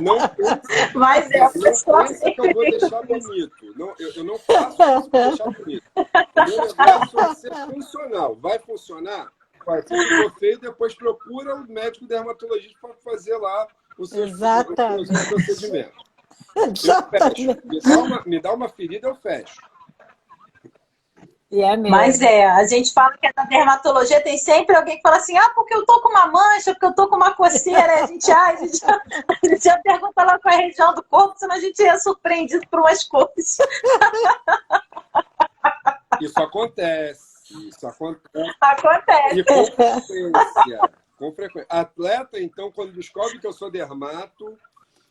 Não pensa, mas essa não pensa situação. que eu vou deixar bonito. Não, eu não faço isso para deixar bonito. O meu negócio é ser funcional. Vai funcionar? Vai. Se ficou feio, depois procura o médico dermatologista para fazer lá os seus Exatamente. procedimentos. Eu fecho. Exatamente. Me dá uma ferida, eu fecho. E é Mas mesmo. a gente fala que é da dermatologia, tem sempre alguém que fala assim, porque eu tô com uma mancha, porque eu tô com uma coceira, a gente já pergunta lá qual é a região do corpo, senão a gente é surpreendido por umas coisas. Isso acontece. Isso acontece. Acontece. E com frequência. Com frequência. Atleta, então, quando descobre que eu sou dermato,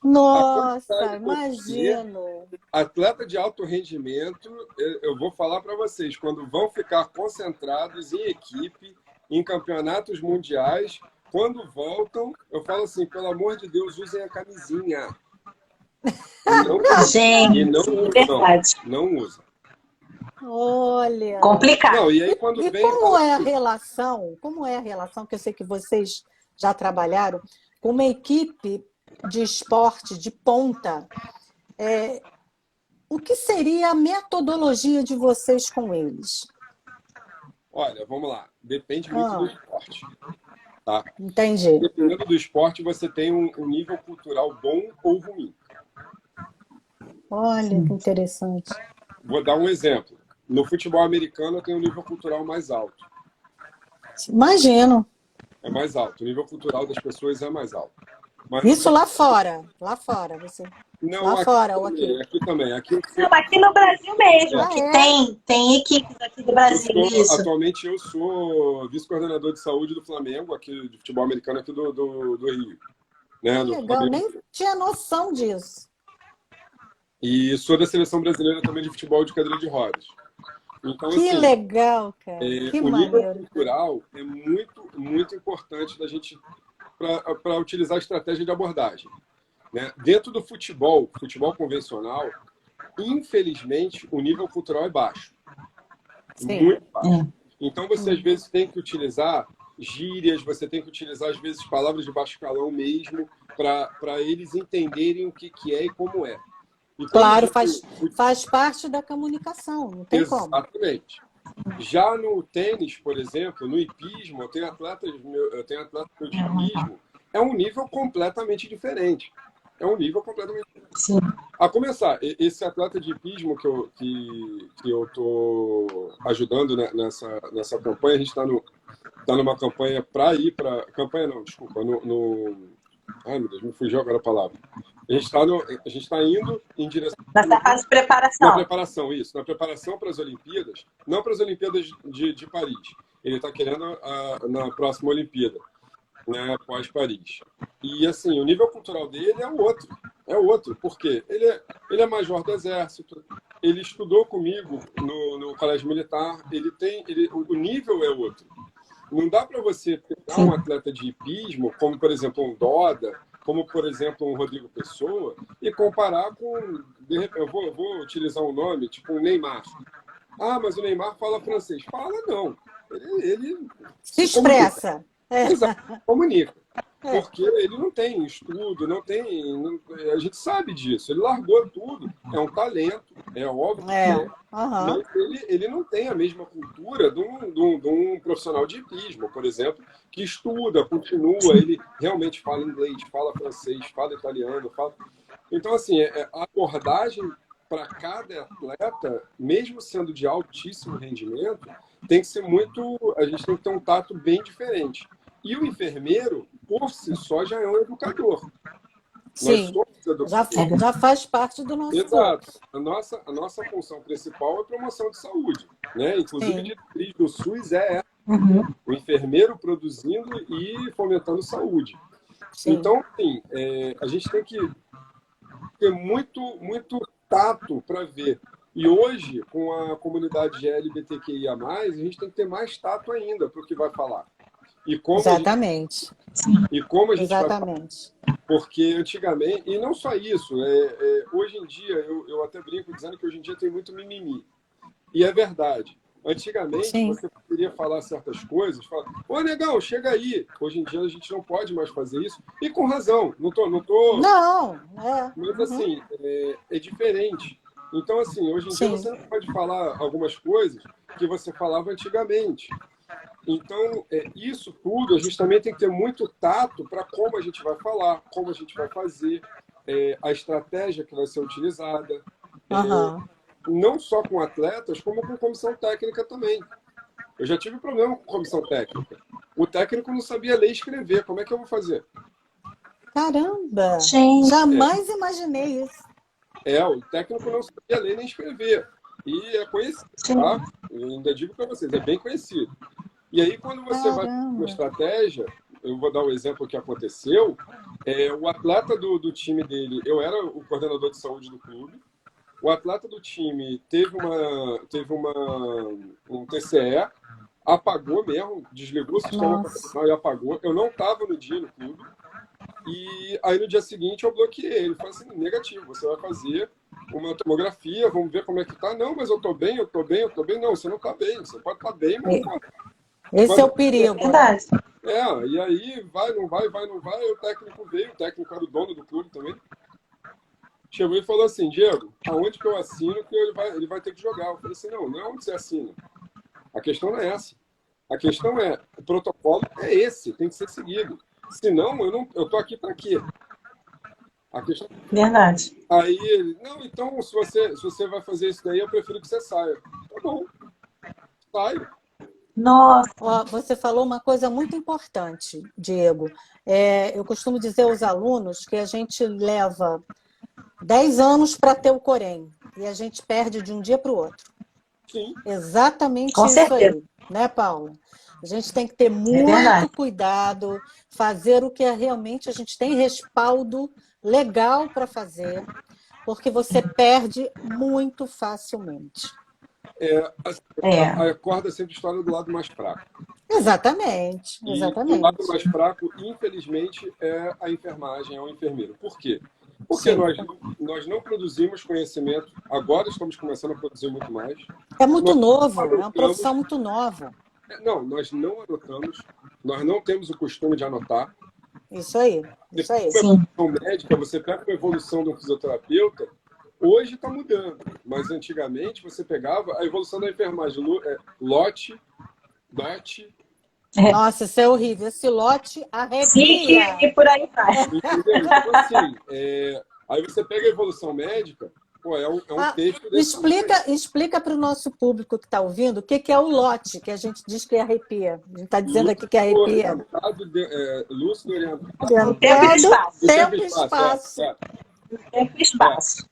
A Nossa, quantidade, porque imagino. atleta de alto rendimento, eu vou falar para vocês, quando vão ficar concentrados em equipe, em campeonatos mundiais, quando voltam, eu falo assim, pelo amor de Deus, usem a camisinha. E não Gente, é usam, verdade. não usam. Olha. Não, Complicado. e aí quando E vem, como fala é a assim, relação? Como é a relação que eu sei que vocês já trabalharam com uma equipe de esporte de ponta? O que seria a metodologia de vocês com eles? olha, vamos lá, depende muito do Ah, esporte, tá? entendi. Dependendo do esporte, você tem um nível cultural bom ou ruim. Olha que interessante. Vou dar um exemplo. No futebol americano, eu tenho um nível cultural mais alto. Imagino. É mais alto. O nível cultural das pessoas é mais alto. Mas Isso lá fora. Lá fora, você. não, Lá fora ou aqui? aqui também. Não, aqui no Brasil mesmo, Ah, que é? tem equipes aqui do Brasil, isso. atualmente eu sou vice-coordenador de saúde do Flamengo, aqui de futebol americano aqui do Rio. Né, Que do legal, Flamengo. nem tinha noção disso. E sou da seleção brasileira também de futebol de cadeira de rodas. Então, Que assim, legal, cara. Que o nível maneiro. cultural é muito, muito importante da gente para utilizar a estratégia de abordagem. Né? Dentro do futebol convencional, infelizmente, o nível cultural é baixo. Sim. Muito baixo. Então, você às vezes tem que utilizar gírias, você tem que utilizar às vezes palavras de baixo calão mesmo, para eles entenderem o que é e como é. E Claro, quando faz parte da comunicação, não tem como. Exatamente. Já no tênis, por exemplo, no hipismo, eu tenho atletas de hipismo, é um nível completamente diferente. É um nível completamente diferente. Sim. A começar, esse atleta de hipismo que eu estou ajudando nessa campanha, a gente está numa campanha para ir para... Campanha não, desculpa. Ai, meu Deus, me fugiu agora a palavra. A gente está indo em direção... Nessa fase de Na preparação. preparação, isso. Na preparação para as Olimpíadas, não para as Olimpíadas de Paris. Ele está querendo na próxima Olimpíada, né, após Paris. E, assim, o nível cultural dele é outro. É outro, porque ele é major do Exército, ele estudou comigo no Colégio Militar, o nível é outro. Não dá para você pegar um atleta de hipismo, como, por exemplo, um Doda, como, por exemplo, um Rodrigo Pessoa, e comparar com... Eu vou utilizar um nome, tipo um Neymar. Ah, mas o Neymar fala francês. Fala, não. Ele Se expressa. Exato, comunica. Porque ele não tem estudo, a gente sabe disso. Ele largou tudo. É um talento, é óbvio que é. Mas ele não tem a mesma cultura de um profissional de hipismo, por exemplo, que estuda, continua, ele realmente fala inglês, fala francês, fala italiano, fala... Então, assim, a abordagem para cada atleta, mesmo sendo de altíssimo rendimento, tem que ser a gente tem que ter um tato bem diferente. E o enfermeiro, por si só, já é um educador. Sim, já faz parte do nosso Exato. A nossa função principal é promoção de saúde. Né? Inclusive, a diretriz do SUS é o enfermeiro produzindo e fomentando saúde. Sim. Então, assim, a gente tem que ter muito, muito tato para ver. E hoje, com a comunidade LGBTQIA+, a gente tem que ter mais tato ainda para o que vai falar. E como Exatamente. A gente Exatamente. Porque antigamente, e não só isso, hoje em dia, eu até brinco dizendo que hoje em dia tem muito mimimi. E é verdade. Antigamente, você poderia falar certas coisas, falar, ô, negão, chega aí. Hoje em dia, a gente não pode mais fazer isso. E com razão. Não. Mas, assim, é diferente. Então, assim, hoje em dia, você não pode falar algumas coisas que você falava antigamente. Então, isso tudo, a gente também tem que ter muito tato para como a gente vai falar, como a gente vai fazer, a estratégia que vai ser utilizada. Não só com atletas, como com comissão técnica também. Eu já tive problema com comissão técnica. O técnico não sabia ler e escrever. Como é que eu vou fazer? Caramba! Jamais imaginei isso. O técnico não sabia ler nem escrever. E é conhecido, tá? Eu ainda digo para vocês, é bem conhecido. E aí, quando você vai para uma estratégia, eu vou dar um exemplo que aconteceu, O atleta do time dele, eu era o coordenador de saúde do clube. O atleta do time teve um TCE, apagou mesmo, desligou o sistema operacional e apagou. Eu não estava no dia no clube. E aí no dia seguinte eu bloqueei ele. Falei assim, negativo, você vai fazer uma tomografia, vamos ver como é que tá. Não, mas eu tô bem. Não, você não tá bem. Você pode estar bem, mas não tá. Esse é o perigo. Verdade. E aí vai, não vai. Aí o técnico veio, o técnico era o dono do clube também. Chegou e falou assim, Diego, aonde que eu assino que ele vai ter que jogar? Eu falei assim, não é onde você assina. A questão não é essa. A questão é, o protocolo é esse, tem que ser seguido. Senão, eu tô aqui para quê? A questão... Verdade. Aí ele, não, então, se você vai fazer isso daí, eu prefiro que você saia. Tá bom, saio. Nossa. Ó, você falou uma coisa muito importante, Diego. Eu costumo dizer aos alunos que a gente leva 10 anos para ter o Corém e a gente perde de um dia para o outro. Sim. Exatamente Com isso certeza. aí, né, Paula? A gente tem que ter muito cuidado, fazer o que realmente a gente tem respaldo legal para fazer, porque você perde muito facilmente. A corda sempre estoura do lado mais fraco. Exatamente. E o lado mais fraco, infelizmente, é a enfermagem, é o enfermeiro. Por quê? Porque nós não produzimos conhecimento, agora estamos começando a produzir muito mais. É muito novo, é uma profissão muito nova. Não, nós não anotamos, nós não temos o costume de anotar. Isso aí. Sim. Médica, você pega uma evolução de um fisioterapeuta, hoje está mudando, mas antigamente você pegava a evolução da enfermagem, lote. Nossa, isso é horrível. Esse lote arrepia. Sim, e por aí vai. Entendeu? Então, assim, aí você pega a evolução médica, é um texto... Explica para o nosso público que está ouvindo o que é o lote, que a gente diz que arrepia. A gente está dizendo aqui que arrepia. Lúcido orientado. Tempo e espaço. Tempo e espaço. Tempo e espaço.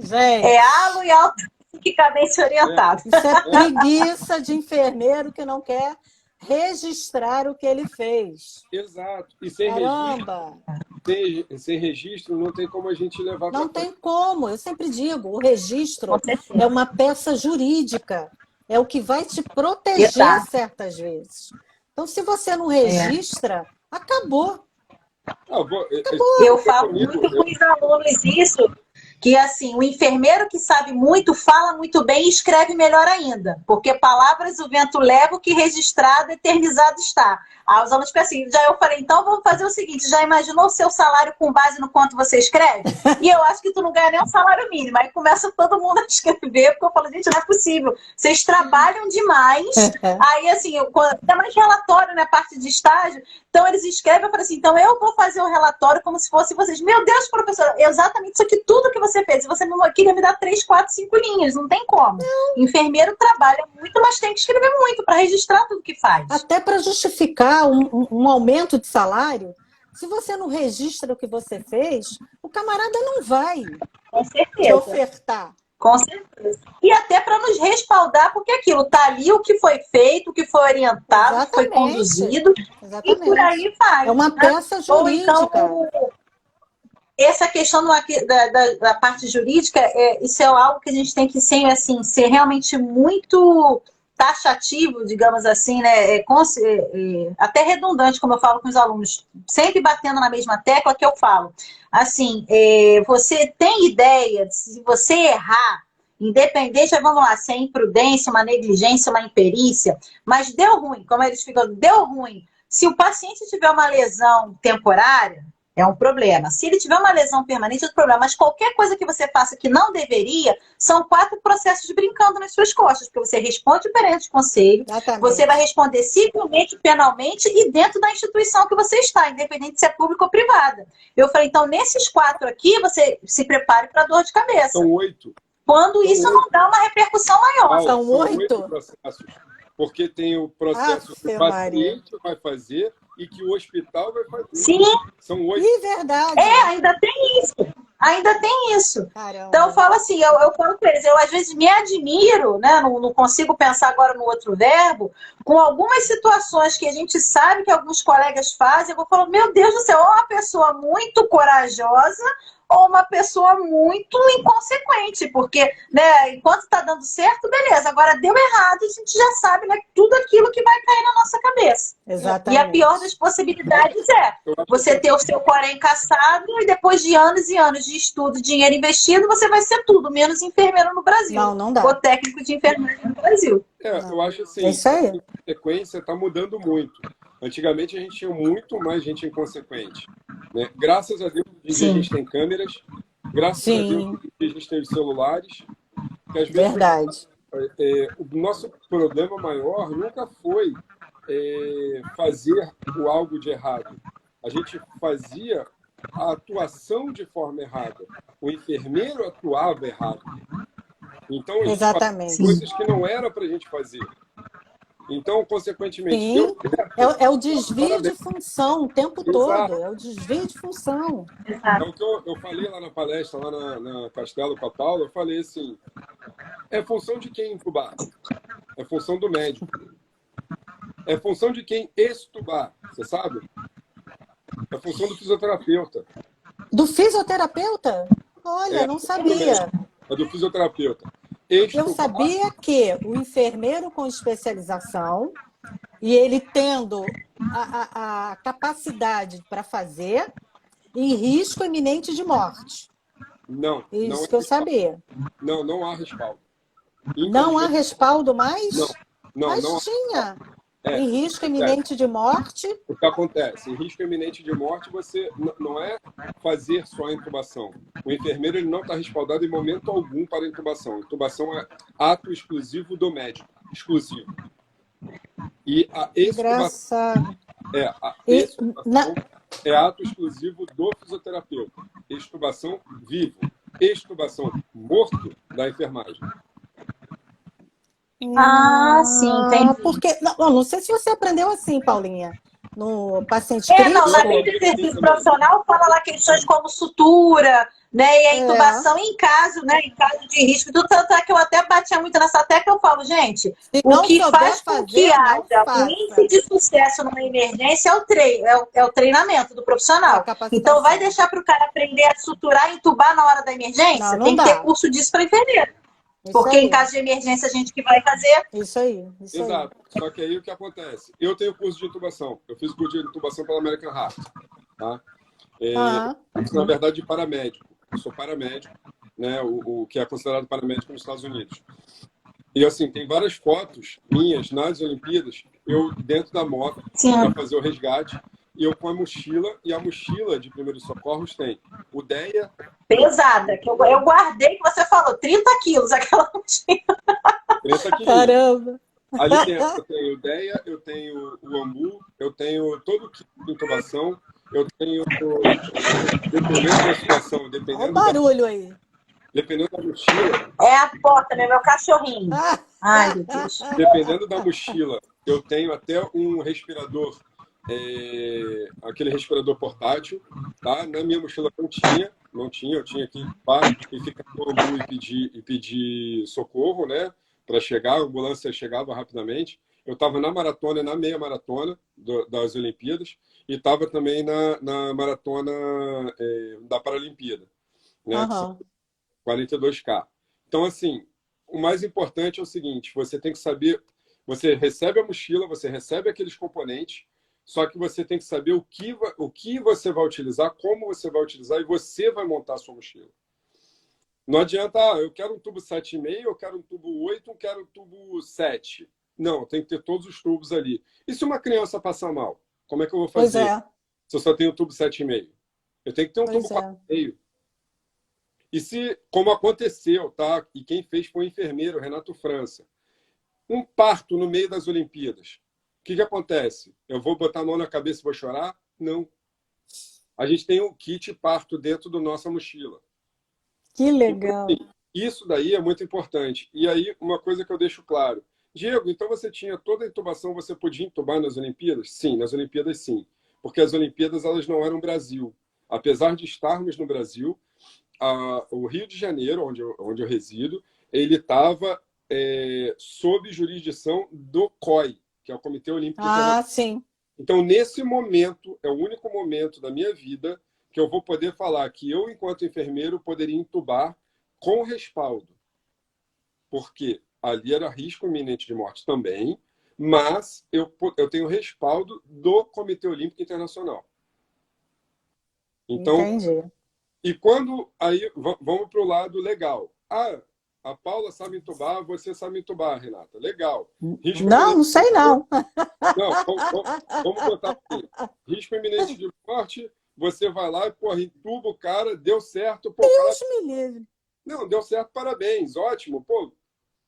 Gente, é halo e automaticamente orientado. Isso é preguiça de enfermeiro que não quer registrar o que ele fez. Exato. E sem registro não tem como a gente levar Não tem como. Eu sempre digo, o registro é uma peça jurídica. É o que vai te proteger certas vezes. Então, se você não registra, acabou. Eu falo muito com os alunos isso, que assim, o enfermeiro que sabe muito, fala muito bem e escreve melhor ainda. Porque palavras o vento leva, o que registrado, eternizado está. Aí os alunos ficam assim, eu falei, então vamos fazer o seguinte, já imaginou o seu salário com base no quanto você escreve? E eu acho que tu não ganha nem um salário mínimo. Aí começa todo mundo a escrever, porque eu falo, gente, não é possível. Vocês trabalham demais. Aí assim, ainda mais relatório, né, parte de estágio. Então eles escrevem, eu falo assim, então eu vou fazer o relatório como se fosse vocês. Meu Deus, professora, exatamente isso aqui, tudo que você fez. E você queria me dar 3, 4, 5 linhas, não tem como. Enfermeiro trabalha muito, mas tem que escrever muito para registrar tudo que faz. Até para justificar um aumento de salário, se você não registra o que você fez, o camarada não vai te ofertar. Com certeza. E até para nos respaldar, porque aquilo está ali, o que foi feito, o que foi orientado, o que foi conduzido, e por aí vai. É uma peça jurídica. Ou então, essa questão da parte jurídica, isso é algo que a gente tem que ser realmente muito taxativo, digamos assim, né? Até redundante, como eu falo com os alunos, sempre batendo na mesma tecla que eu falo. Assim, você tem ideia, se você errar, independente, vamos lá, se é imprudência, uma negligência, uma imperícia, mas deu ruim, como eles ficam, deu ruim. Se o paciente tiver uma lesão temporária, é um problema. Se ele tiver uma lesão permanente, é outro problema. Mas qualquer coisa que você faça que não deveria, são 4 processos brincando nas suas costas. Porque você responde perante o conselho, você vai responder civilmente, penalmente e dentro da instituição que você está, independente se é pública ou privada. Eu falei, então, nesses 4 aqui, você se prepare para dor de cabeça. São 8. Quando isso não dá uma repercussão maior. São 8 processos. Porque tem o processo que o paciente vai fazer e que o hospital vai fazer. Sim. São 8. De verdade. Ainda tem isso. Ainda tem isso. Caramba. Então, eu falo assim, eu falo com eles, eu às vezes me admiro, né? Não consigo pensar agora no outro verbo, com algumas situações que a gente sabe que alguns colegas fazem, eu vou falar, meu Deus do céu, ou uma pessoa muito corajosa ou uma pessoa muito inconsequente, porque, né, enquanto está dando certo, beleza, agora deu errado, a gente já sabe, né, tudo aquilo que vai cair na nossa cabeça. Exatamente. E a pior das possibilidades é você ter o seu Corém caçado e depois de anos e anos de estudo, dinheiro investido, você vai ser tudo, menos enfermeiro no Brasil. Não dá. Ou técnico de enfermagem no Brasil. Eu acho assim, É isso aí. a frequência está mudando muito. Antigamente a gente tinha muito mais gente inconsequente. Né? Graças a Deus, hoje em dia a gente tem câmeras, graças a Deus, hoje em dia a gente tem os celulares. Que às vezes, Verdade. o nosso problema maior nunca foi fazer o algo de errado. A gente fazia a atuação de forma errada. O enfermeiro atuava errado. Então, a gente Exatamente. fazia coisas que não era para a gente fazer. Então, consequentemente, Sim. É o desvio de parabéns. função o tempo Exato. todo. É o desvio de função. É o que eu falei lá na palestra, lá na Castelo com a Paula, eu falei assim, é função de quem intubar? É função do médico. É função de quem extubar, você sabe? É função do fisioterapeuta. Do fisioterapeuta? Olha, não sabia. É do fisioterapeuta. Eu sabia que o enfermeiro com especialização e ele tendo a capacidade para fazer em risco iminente de morte. Não. Isso não que eu sabia. Não há respaldo. Não há respaldo mais? Não, Mas não tinha. Em risco iminente de morte. O que acontece? Em risco iminente de morte, você não é fazer só a intubação. O enfermeiro ele não está respaldado em momento algum para a intubação. Intubação é ato exclusivo do médico. Exclusivo. E a extubação, é ato exclusivo do fisioterapeuta. Extubação vivo. Extubação morto da enfermagem. Sim, entendi. Porque, não sei se você aprendeu assim, Paulinha, no paciente crítico. Não, na lei de exercício profissional fala lá questões como sutura, né, e a intubação em caso de risco. Tanto é que eu até batia muito nessa tecla, eu falo, gente, o que faz com que haja um índice de sucesso numa emergência é o treinamento do profissional. Então, vai deixar para o cara aprender a suturar e intubar na hora da emergência? Tem que ter curso disso para enfermeiro. Porque em caso de emergência, a gente que vai fazer. Isso aí. Exato. Só que aí o que acontece? Eu tenho curso de intubação. Eu fiz curso de intubação pela American Heart. Tá? Na verdade, de paramédico. Eu sou paramédico, né? O que é considerado paramédico nos Estados Unidos. E assim, tem várias fotos minhas nas Olimpíadas, eu dentro da moto para fazer o resgate. E eu com a mochila, e a mochila de primeiros socorros tem o DEA... Pesada, que eu guardei, que você falou, 30 quilos aquela mochila. 30 quilos. Caramba! Ali dentro eu tenho o DEA, eu tenho o AMBU, eu tenho todo o kit de intubação, eu tenho, dependendo da situação, Olha o barulho aí. Dependendo da mochila... É a porta, né? Meu cachorrinho. Ai, meu Deus. Dependendo da mochila, eu tenho até um respirador, aquele respirador portátil, tá? Na minha mochila não tinha, eu tinha que ficar no AMBU e pedir socorro, né? Para chegar, a ambulância chegava rapidamente. Eu estava na maratona, na meia maratona das Olimpíadas, e estava também na maratona da Paralimpíada, né? 42K. Então, assim, o mais importante é o seguinte, você tem que saber, você recebe a mochila, você recebe aqueles componentes, só que você tem que saber o que você vai utilizar, como você vai utilizar, e você vai montar a sua mochila. Não adianta, eu quero um tubo 7,5, eu quero um tubo 8, eu quero um tubo 7. Não, tem que ter todos os tubos ali. E se uma criança passar mal? Como é que eu vou fazer? Se eu só tenho o tubo 7,5? Eu tenho que ter um tubo 4,5. E se, como aconteceu, tá? E quem fez foi o enfermeiro, Renato França. Um parto no meio das Olimpíadas. O que acontece? Eu vou botar a mão na cabeça e vou chorar? Não. A gente tem um kit parto dentro da nossa mochila. Que legal. Então, isso daí é muito importante. E aí, uma coisa que eu deixo claro. Diego, então você tinha toda a intubação, você podia intubar nas Olimpíadas? Sim, nas Olimpíadas sim. Porque as Olimpíadas elas não eram Brasil. Apesar de estarmos no Brasil, o Rio de Janeiro, onde eu resido, ele estava sob jurisdição do COI, que é o Comitê Olímpico Internacional. Sim. Então, nesse momento, é o único momento da minha vida que eu vou poder falar que eu, enquanto enfermeiro, poderia entubar com respaldo. Porque ali era risco iminente de morte também, mas eu tenho respaldo do Comitê Olímpico Internacional. Então, entendi. E quando... Aí, vamos para o lado legal. A Paula sabe entubar, você sabe entubar, Renata. Legal. Não sei não. Não, vamos botar aqui. Risco iminente de morte, você vai lá e, porra, entuba o cara, deu certo. Pô, Deus me livre. Não, deu certo, parabéns, ótimo. Pô,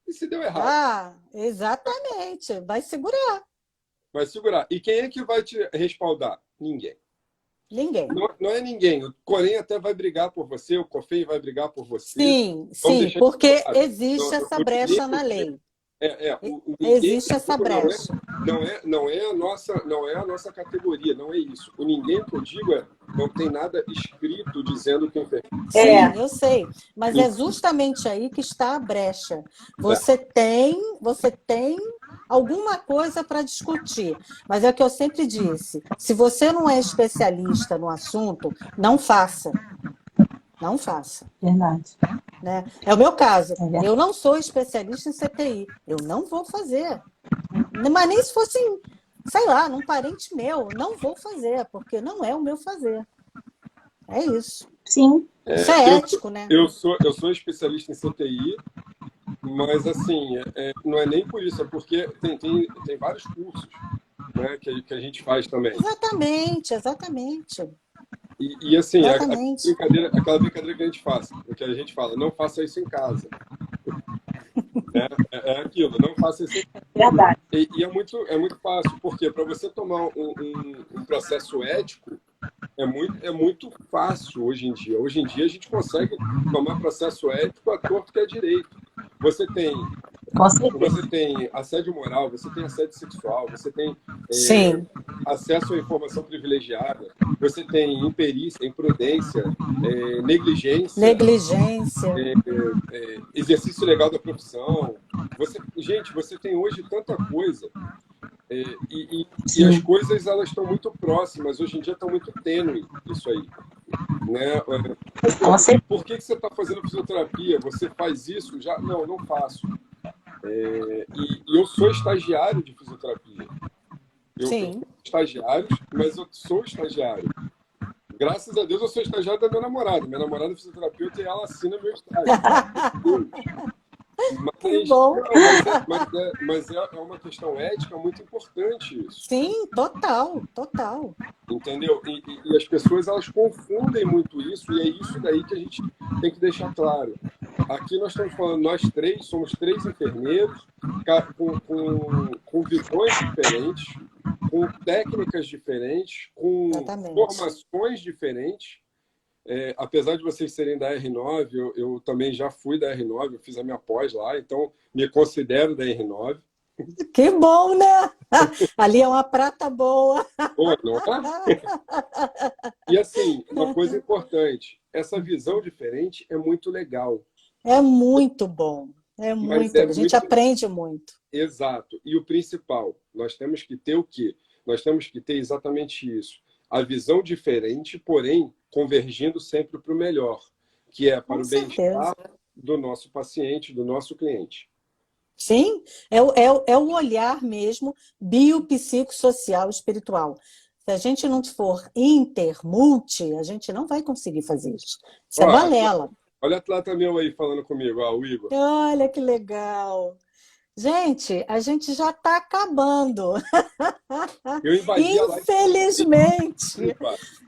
e se deu errado? Exatamente. Vai segurar. Vai segurar. E quem é que vai te respaldar? Ninguém. Ninguém. Não é ninguém. O Corém até vai brigar por você, o COFEI vai brigar por você. Sim, porque existe essa brecha na lei. Existe essa brecha. Não é a nossa categoria, não é isso. O ninguém que eu digo não tem nada escrito dizendo que enfermeiro. Sim, eu sei. Mas é justamente aí que está a brecha. Você tem alguma coisa para discutir. Mas é o que eu sempre disse. Se você não é especialista no assunto, não faça. Não faça. Verdade. Né? É o meu caso. Eu não sou especialista em CTI. Eu não vou fazer. Mas nem se fosse, sei lá, num parente meu. Não vou fazer, porque não é o meu fazer. É isso. Sim. Isso é ético, né? Eu sou especialista em CTI, mas assim, não é nem por isso, é porque tem vários cursos, né, que a gente faz também. Exatamente. E assim, aquela brincadeira que a gente fala, não faça isso em casa. É aquilo, não faça isso em casa. Verdade. E é muito fácil, porque para você tomar um processo ético, é muito fácil hoje em dia. Hoje em dia a gente consegue tomar processo ético à torto que é direito. Você tem assédio moral, você tem assédio sexual, você tem acesso à informação privilegiada, você tem imperícia, imprudência, negligência, exercício ilegal da profissão. Você tem hoje tanta coisa. E as coisas elas estão muito próximas, hoje em dia está muito tênue isso aí. Né? Por que você está fazendo fisioterapia? Você faz isso? Já? Não faço. E eu sou estagiário de fisioterapia. Eu sou estagiário, mas eu sou estagiário. Graças a Deus eu sou estagiário da minha namorada. Minha namorada é fisioterapeuta e ela assina meu estágio. Mas é uma questão ética muito importante isso. Sim, total. Entendeu? E as pessoas elas confundem muito isso, e é isso daí que a gente tem que deixar claro. Aqui nós estamos falando, nós três, somos 3 enfermeiros, com visões diferentes, com técnicas diferentes, com formações diferentes. Apesar de vocês serem da R9, eu também já fui da R9, eu fiz a minha pós lá, então me considero da R9. Que bom, né? Ali é uma prata boa. Pô, não é? E assim, uma coisa importante, essa visão diferente é muito legal. É muito bom. A gente aprende muito. Exato. E o principal, nós temos que ter o quê? Nós temos que ter exatamente isso. A visão diferente, porém, convergindo sempre para o melhor, que é para o bem-estar do nosso paciente, do nosso cliente. Sim, é o olhar mesmo biopsicossocial espiritual. Se a gente não for multi, a gente não vai conseguir fazer isso. Isso é balela. Olha o atleta meu aí falando comigo, o Igor. Olha que legal. Gente, a gente já está acabando. Eu invadi Infelizmente.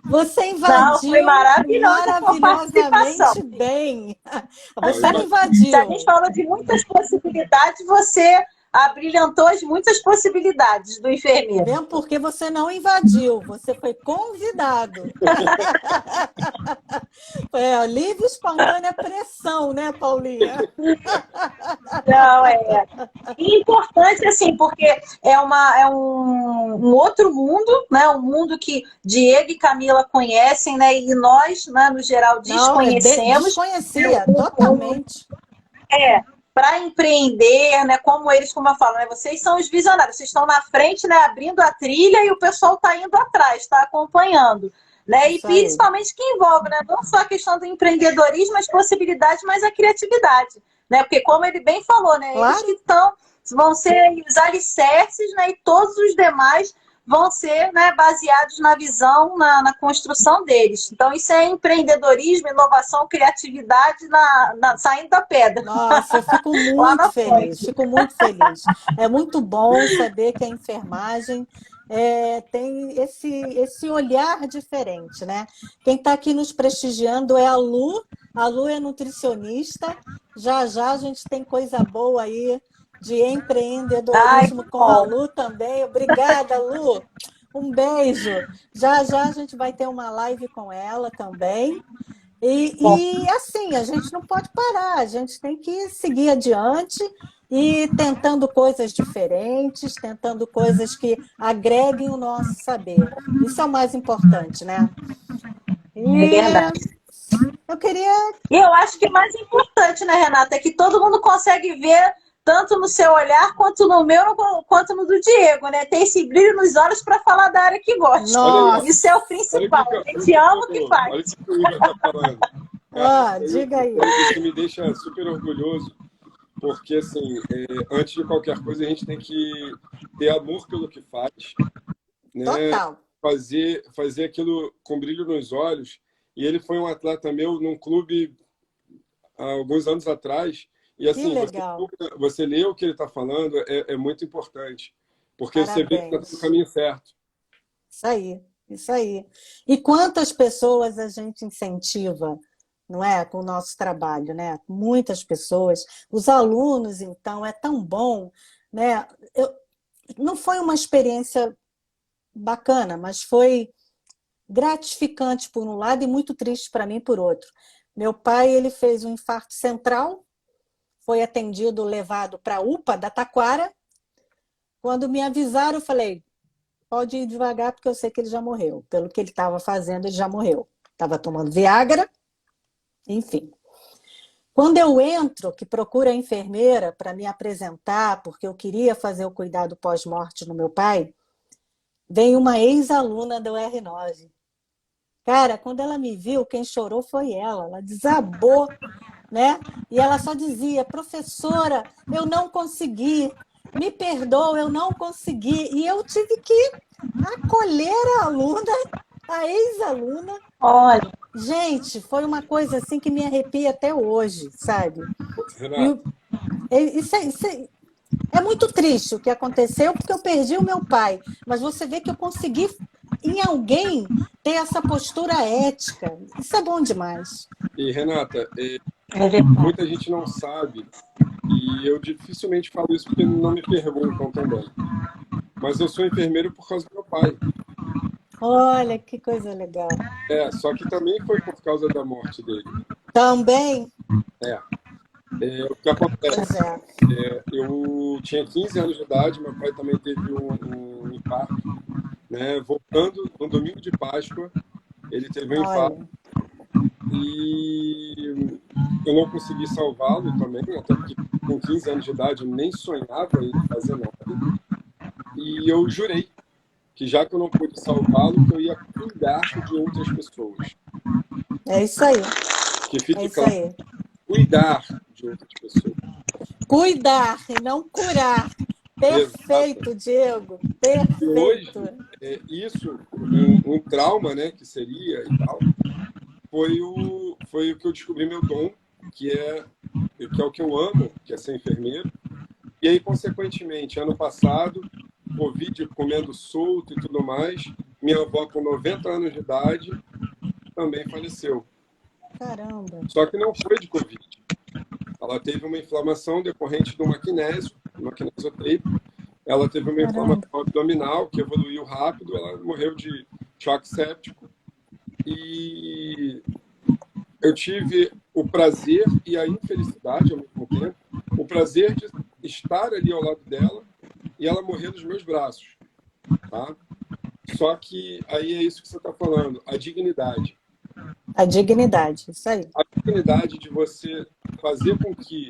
Você invadiu foi maravilhosamente bem. Você invadiu. A gente falou de muitas possibilidades, você abrilhantou as muitas possibilidades do enfermeiro. Mesmo porque você não invadiu, você foi convidado. É, livre e espontânea pressão, né, Paulinha? Não, E importante, assim, porque é um outro mundo, né? Um mundo que Diego e Camila conhecem, né? E nós, né, no geral, Não, desconhecemos. desconhecia totalmente. Para empreender, né? Como eles, como eu falo, né? Vocês são os visionários, vocês estão na frente, né? Abrindo a trilha e o pessoal está indo atrás, está acompanhando. Né? E Isso aí. principalmente que envolve, né? Não só a questão do empreendedorismo, as possibilidades, mas a criatividade. Né? Porque, como ele bem falou, né? Eles que Claro. vão ser os alicerces, né? E todos os demais vão ser, né, baseados na visão, na construção deles. Então, isso é empreendedorismo, inovação, criatividade saindo da pedra. Nossa, eu fico Lá muito na feliz, frente. fico muito feliz. É muito bom saber que a enfermagem tem esse olhar diferente, né? Quem está aqui nos prestigiando é a Lu é nutricionista. Já já a gente tem coisa boa aí de Ai, empreendedorismo que com a bom. Lu também. Obrigada, Lu. Um beijo. Já já a gente vai ter uma live com ela também. Bom, E assim, a gente não pode parar, a gente tem que seguir adiante e tentando coisas diferentes, tentando coisas que agreguem o nosso saber. Isso é o mais importante, né? é E verdade. eu queria. E eu acho que o mais importante, né, Renata, é que todo mundo consegue ver, tanto no seu olhar, quanto no meu, quanto no do Diego, né? Tem esse brilho nos olhos para falar da área que gosta. Olha aí, ó. Isso é o Olha principal. A gente ama o que olha o faz. que o Igor está falando. Cara, Diga aí. isso me deixa super orgulhoso, porque, assim, antes de qualquer coisa, a gente tem que ter amor pelo que faz, né? Total. Fazer aquilo com brilho nos olhos. E ele foi um atleta meu num clube há alguns anos atrás. E, Que assim, legal. você lê o que ele está falando é muito importante, porque você vê que está no Parabéns. caminho certo. Isso aí, isso aí. E quantas pessoas a gente incentiva, não é, com o nosso trabalho, né? Muitas pessoas. Os alunos, então, é tão bom, né? Não foi uma experiência bacana, mas foi gratificante por um lado e muito triste para mim por outro. Meu pai, ele fez um infarto central, foi atendido, levado para a UPA da Taquara. Quando me avisaram, eu falei, pode ir devagar, porque eu sei que ele já morreu. Pelo que ele estava fazendo, ele já morreu. Estava tomando Viagra, enfim. Quando eu entro, que procuro a enfermeira para me apresentar, porque eu queria fazer o cuidado pós-morte no meu pai, vem uma ex-aluna do R9. Cara, quando ela me viu, quem chorou foi ela. Ela desabou, né? E ela só dizia, professora, eu não consegui. Me perdoa, eu não consegui. E eu tive que acolher a aluna, a ex-aluna. Olha, Gente, foi uma coisa assim que me arrepia até hoje, sabe? Renato, Isso é muito triste o que aconteceu, porque eu perdi o meu pai. Mas você vê que eu consegui, em alguém, ter essa postura ética. Isso é bom demais. e Renata, é verdade. muita gente não sabe, e eu dificilmente falo isso porque não me perguntam também. Mas eu sou enfermeiro por causa do meu pai. Olha, que coisa legal. Só que também foi por causa da morte dele. Também? O que acontece? Pois é. Eu tinha 15 anos de idade, meu pai também teve um infarto, né? Voltando no domingo de Páscoa, ele teve um infarto. Olha, E eu não consegui salvá-lo também, até porque com 15 anos de idade eu nem sonhava em fazer nada. E eu jurei que já que eu não pude salvá-lo, que eu ia cuidar de outras pessoas. é isso aí. Que É fique isso claro, aí. cuidar de outras pessoas. Cuidar e não curar. Perfeito, Diego. E hoje, Perfeito. isso, um trauma, né, que seria e tal, foi o que eu descobri meu dom, que é o que eu amo, que é ser enfermeiro. E aí, consequentemente, ano passado, Covid comendo solto e tudo mais, minha avó com 90 anos de idade também faleceu. Caramba. Só que não foi de Covid. Ela teve uma inflamação decorrente do magnésio uma Kinesiotape. Ela teve uma inflamação abdominal que evoluiu rápido, ela morreu de choque séptico. E eu tive o prazer e a infelicidade ao mesmo tempo, o prazer de estar ali ao lado dela e ela morrer nos meus braços, tá? Só que aí é isso que você está falando, a dignidade. A dignidade, isso aí. A dignidade de você fazer com que,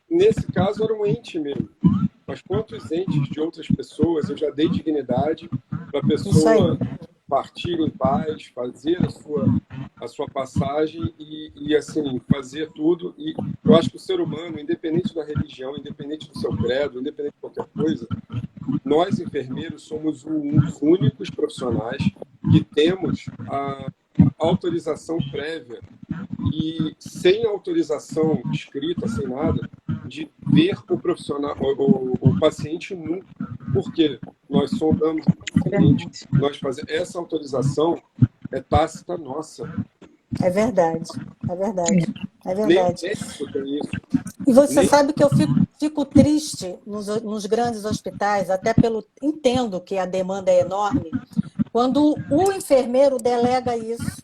nesse caso, era um ente mesmo. Mas quantos entes de outras pessoas eu já dei dignidade para a pessoa partir em paz, fazer a sua passagem e assim, fazer tudo. E eu acho que o ser humano, independente da religião, independente do seu credo, independente de qualquer coisa, nós, enfermeiros, somos um dos únicos profissionais que temos a autorização prévia e sem autorização escrita, sem nada, de ver o profissional, o paciente nu. Por quê? Nós sondamos o paciente, nós fazemos essa autorização é tácita nossa. É verdade, é verdade, é Nem verdade. médico tem isso. E você sabe que eu fico triste nos grandes hospitais, até entendo que a demanda é enorme, quando o enfermeiro delega isso,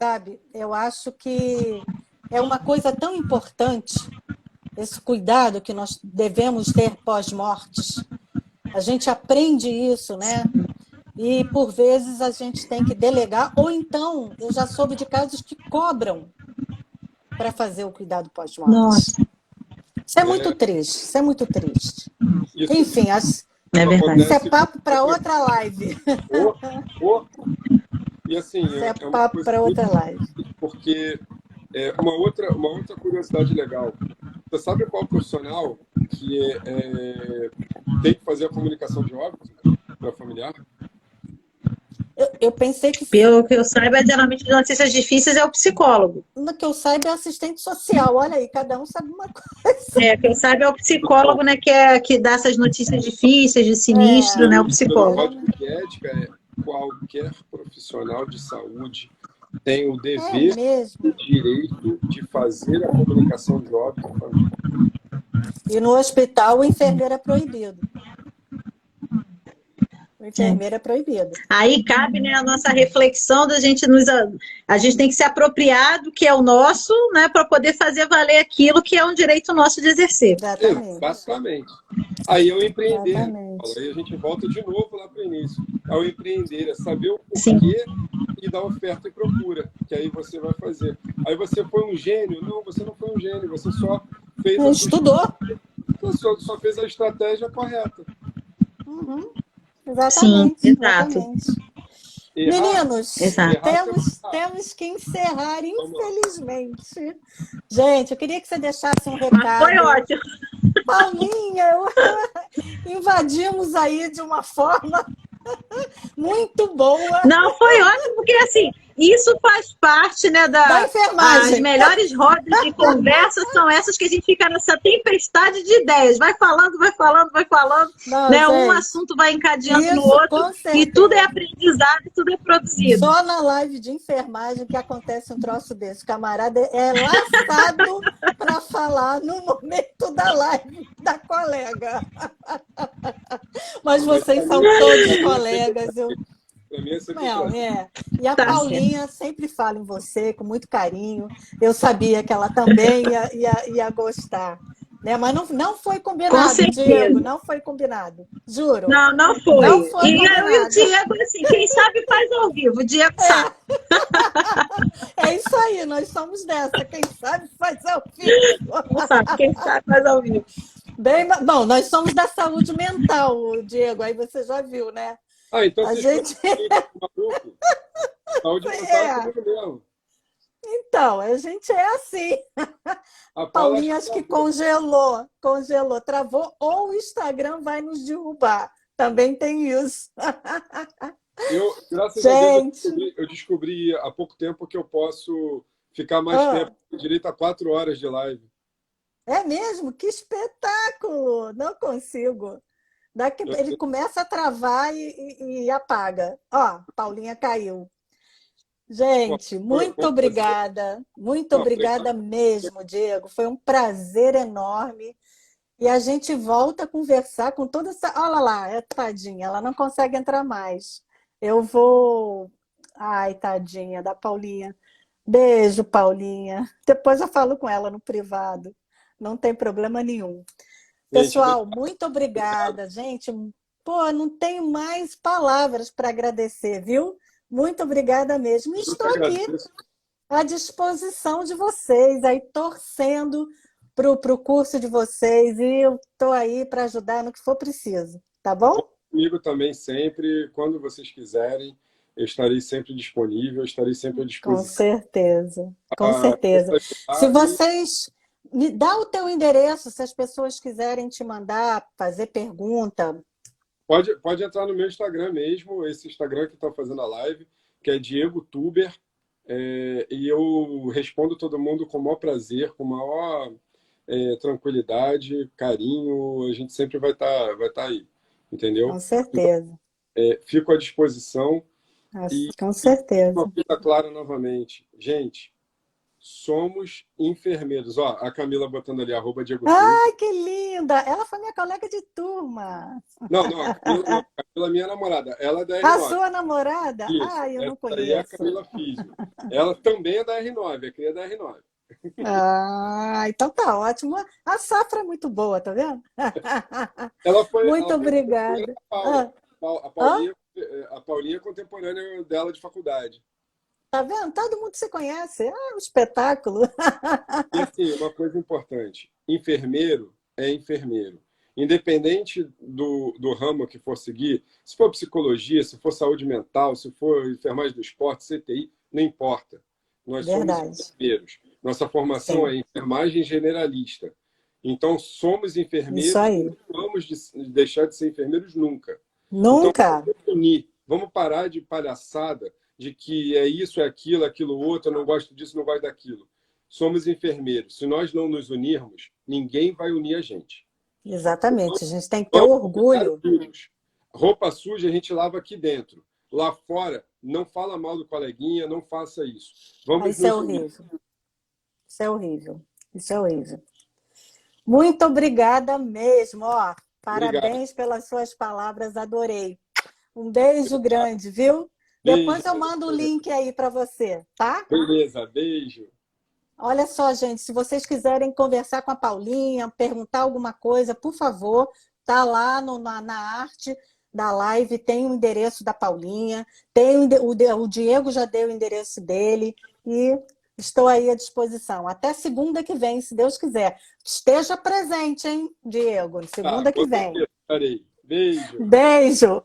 sabe? Eu acho que é uma coisa tão importante, esse cuidado que nós devemos ter pós-mortes. A gente aprende isso, né? E, por vezes, a gente tem que delegar, ou então, eu já soube de casos que cobram para fazer o cuidado pós-morte. Isso é muito triste, isso é muito triste. Isso, enfim, é verdade. Isso é papo para outra live. E assim, isso é papo para outra live. Porque uma outra curiosidade legal. Você sabe qual profissional que tem que fazer a comunicação de óbito para familiar? Eu pensei que... Pelo que eu saiba, geralmente de notícias difíceis é o psicólogo. No que eu saiba é assistente social. Olha aí, cada um sabe uma coisa. Que eu saiba é o psicólogo, né, que dá essas notícias difíceis, de sinistro, né, o psicólogo. O código de ética é qualquer profissional de saúde tem o dever e o direito de fazer a comunicação de óbito à família. E no hospital o enfermeiro é proibido. O enfermeiro é proibido. Aí cabe, né, a nossa reflexão da gente a gente tem que se apropriar do que é o nosso, né, para poder fazer valer aquilo que é um direito nosso de exercer. Exatamente. Aí é o empreender. Aí a gente volta de novo lá para o início. É o empreender, é saber o porquê e dar oferta e procura, que aí você vai fazer. Aí você foi um gênio? Não, você não foi um gênio, você só fez estudou. Você só fez a estratégia correta. Uhum. Exatamente. Sim, exato. Meninos, temos que encerrar, infelizmente. Gente, eu queria que você deixasse um recado. Foi ótimo. Paulinha, invadimos aí de uma forma muito boa. Não, foi ótimo, porque assim, isso faz parte, né, da enfermagem. As melhores rodas de conversa são essas que a gente fica nessa tempestade de ideias. Vai falando, Não, né? Gente, um assunto vai encadeando no outro e tudo é aprendizado e tudo é produzido. Só na live de enfermagem que acontece um troço desse. O camarada é laçado para falar no momento da live da colega. Mas vocês são todos colegas. E a Paulinha sempre fala em você com muito carinho. Eu sabia que ela também ia gostar. Né? Mas não foi combinado, Diego. Não foi combinado. Juro. Não foi. Não foi e o Diego, assim, quem sabe faz ao vivo. O Diego sabe. É isso aí, nós somos dessa. Quem sabe faz ao vivo. Quem sabe faz ao vivo. Bom, nós somos da saúde mental, Diego. Aí você já viu, né? Então a gente... Saúde mental é mesmo. Então, a gente é assim. A Paulinha acho que congelou, travou, ou o Instagram vai nos derrubar. Também tem isso. Graças a Deus, eu descobri há pouco tempo que eu posso ficar mais tempo, direito a 4 horas de live. É mesmo? Que espetáculo! Não consigo. Ele começa a travar e apaga. Paulinha caiu. Gente, muito obrigada. Muito obrigada mesmo, Diego. Foi um prazer enorme. E a gente volta a conversar com toda essa. Olha lá, é tadinha, ela não consegue entrar mais. Eu vou. Ai, tadinha da Paulinha. Beijo, Paulinha. Depois eu falo com ela no privado. Não tem problema nenhum. Gente, Pessoal, muito obrigada, gente. Pô, não tenho mais palavras para agradecer, viu? Muito obrigada mesmo. E eu que estou aqui agradeço. à disposição de vocês, aí torcendo para o curso de vocês, e eu estou aí para ajudar no que for preciso, tá bom? Comigo também sempre, quando vocês quiserem, eu estarei sempre disponível, estarei sempre à Com disposição. certeza, com Ah, certeza. Se ajudar e vocês me dá o teu endereço, se as pessoas quiserem te mandar fazer pergunta. pode entrar no meu Instagram mesmo, esse Instagram que está fazendo a live, que é Diego Tuber, e eu respondo todo mundo com o maior prazer, com a maior tranquilidade, carinho, a gente sempre vai tá aí, Com entendeu? Então, certeza, fico à disposição e com certeza. uma coisa clara novamente, gente, somos enfermeiros. Ó, a Camila botando ali, @Diego Tuber. Ai, que linda! Ela foi minha colega de turma. Não, não, a Camila não, a Camila é minha namorada, ela é da A R9. sua namorada? Isso, Ai, eu essa não aí é a conheço. Camila Fisio. Ela também é da R9, é cria da R9. Ah, então tá ótimo. A safra é muito boa, tá vendo? Ela Muito foi contemporânea obrigada. da Paula. Ah, A hã? Paulinha é contemporânea dela de faculdade. Tá vendo? Todo mundo se conhece. Ah, um espetáculo. E assim, uma coisa importante: enfermeiro é enfermeiro. Independente do ramo que for seguir, se for psicologia, se for saúde mental, se for enfermagem do esporte, CTI, não importa. Nós somos Verdade. enfermeiros. Nossa formação é Sim, enfermagem generalista. Então, somos isso enfermeiros e aí. não vamos deixar de ser enfermeiros nunca. Então, Nunca. vamos unir, vamos parar de palhaçada de que é isso, é aquilo, aquilo outro, eu não gosto disso, não gosto daquilo. Somos enfermeiros. Se nós não nos unirmos, ninguém vai unir a gente. Exatamente. A gente tem que ter Vamos cuidar orgulho. juntos. Roupa suja a gente lava aqui dentro. Lá fora, não fala mal do coleguinha, não faça isso. Ah, Vamos isso é nos unir. horrível. Isso é horrível. Isso é horrível. Muito obrigada mesmo. Ó, Obrigado. parabéns pelas suas palavras, adorei. Um beijo grande, viu? Beijo Depois eu para mando o você. link aí para você, tá? Beleza, beijo. Olha só, gente, se vocês quiserem conversar com a Paulinha, perguntar alguma coisa, por favor, tá lá na arte da live, tem o endereço da Paulinha, tem o Diego já deu o endereço dele e estou aí à disposição. Até segunda que vem, se Deus quiser. Esteja presente, hein, Diego? Tá, Segunda que com vem. certeza estarei. Beijo. Beijo!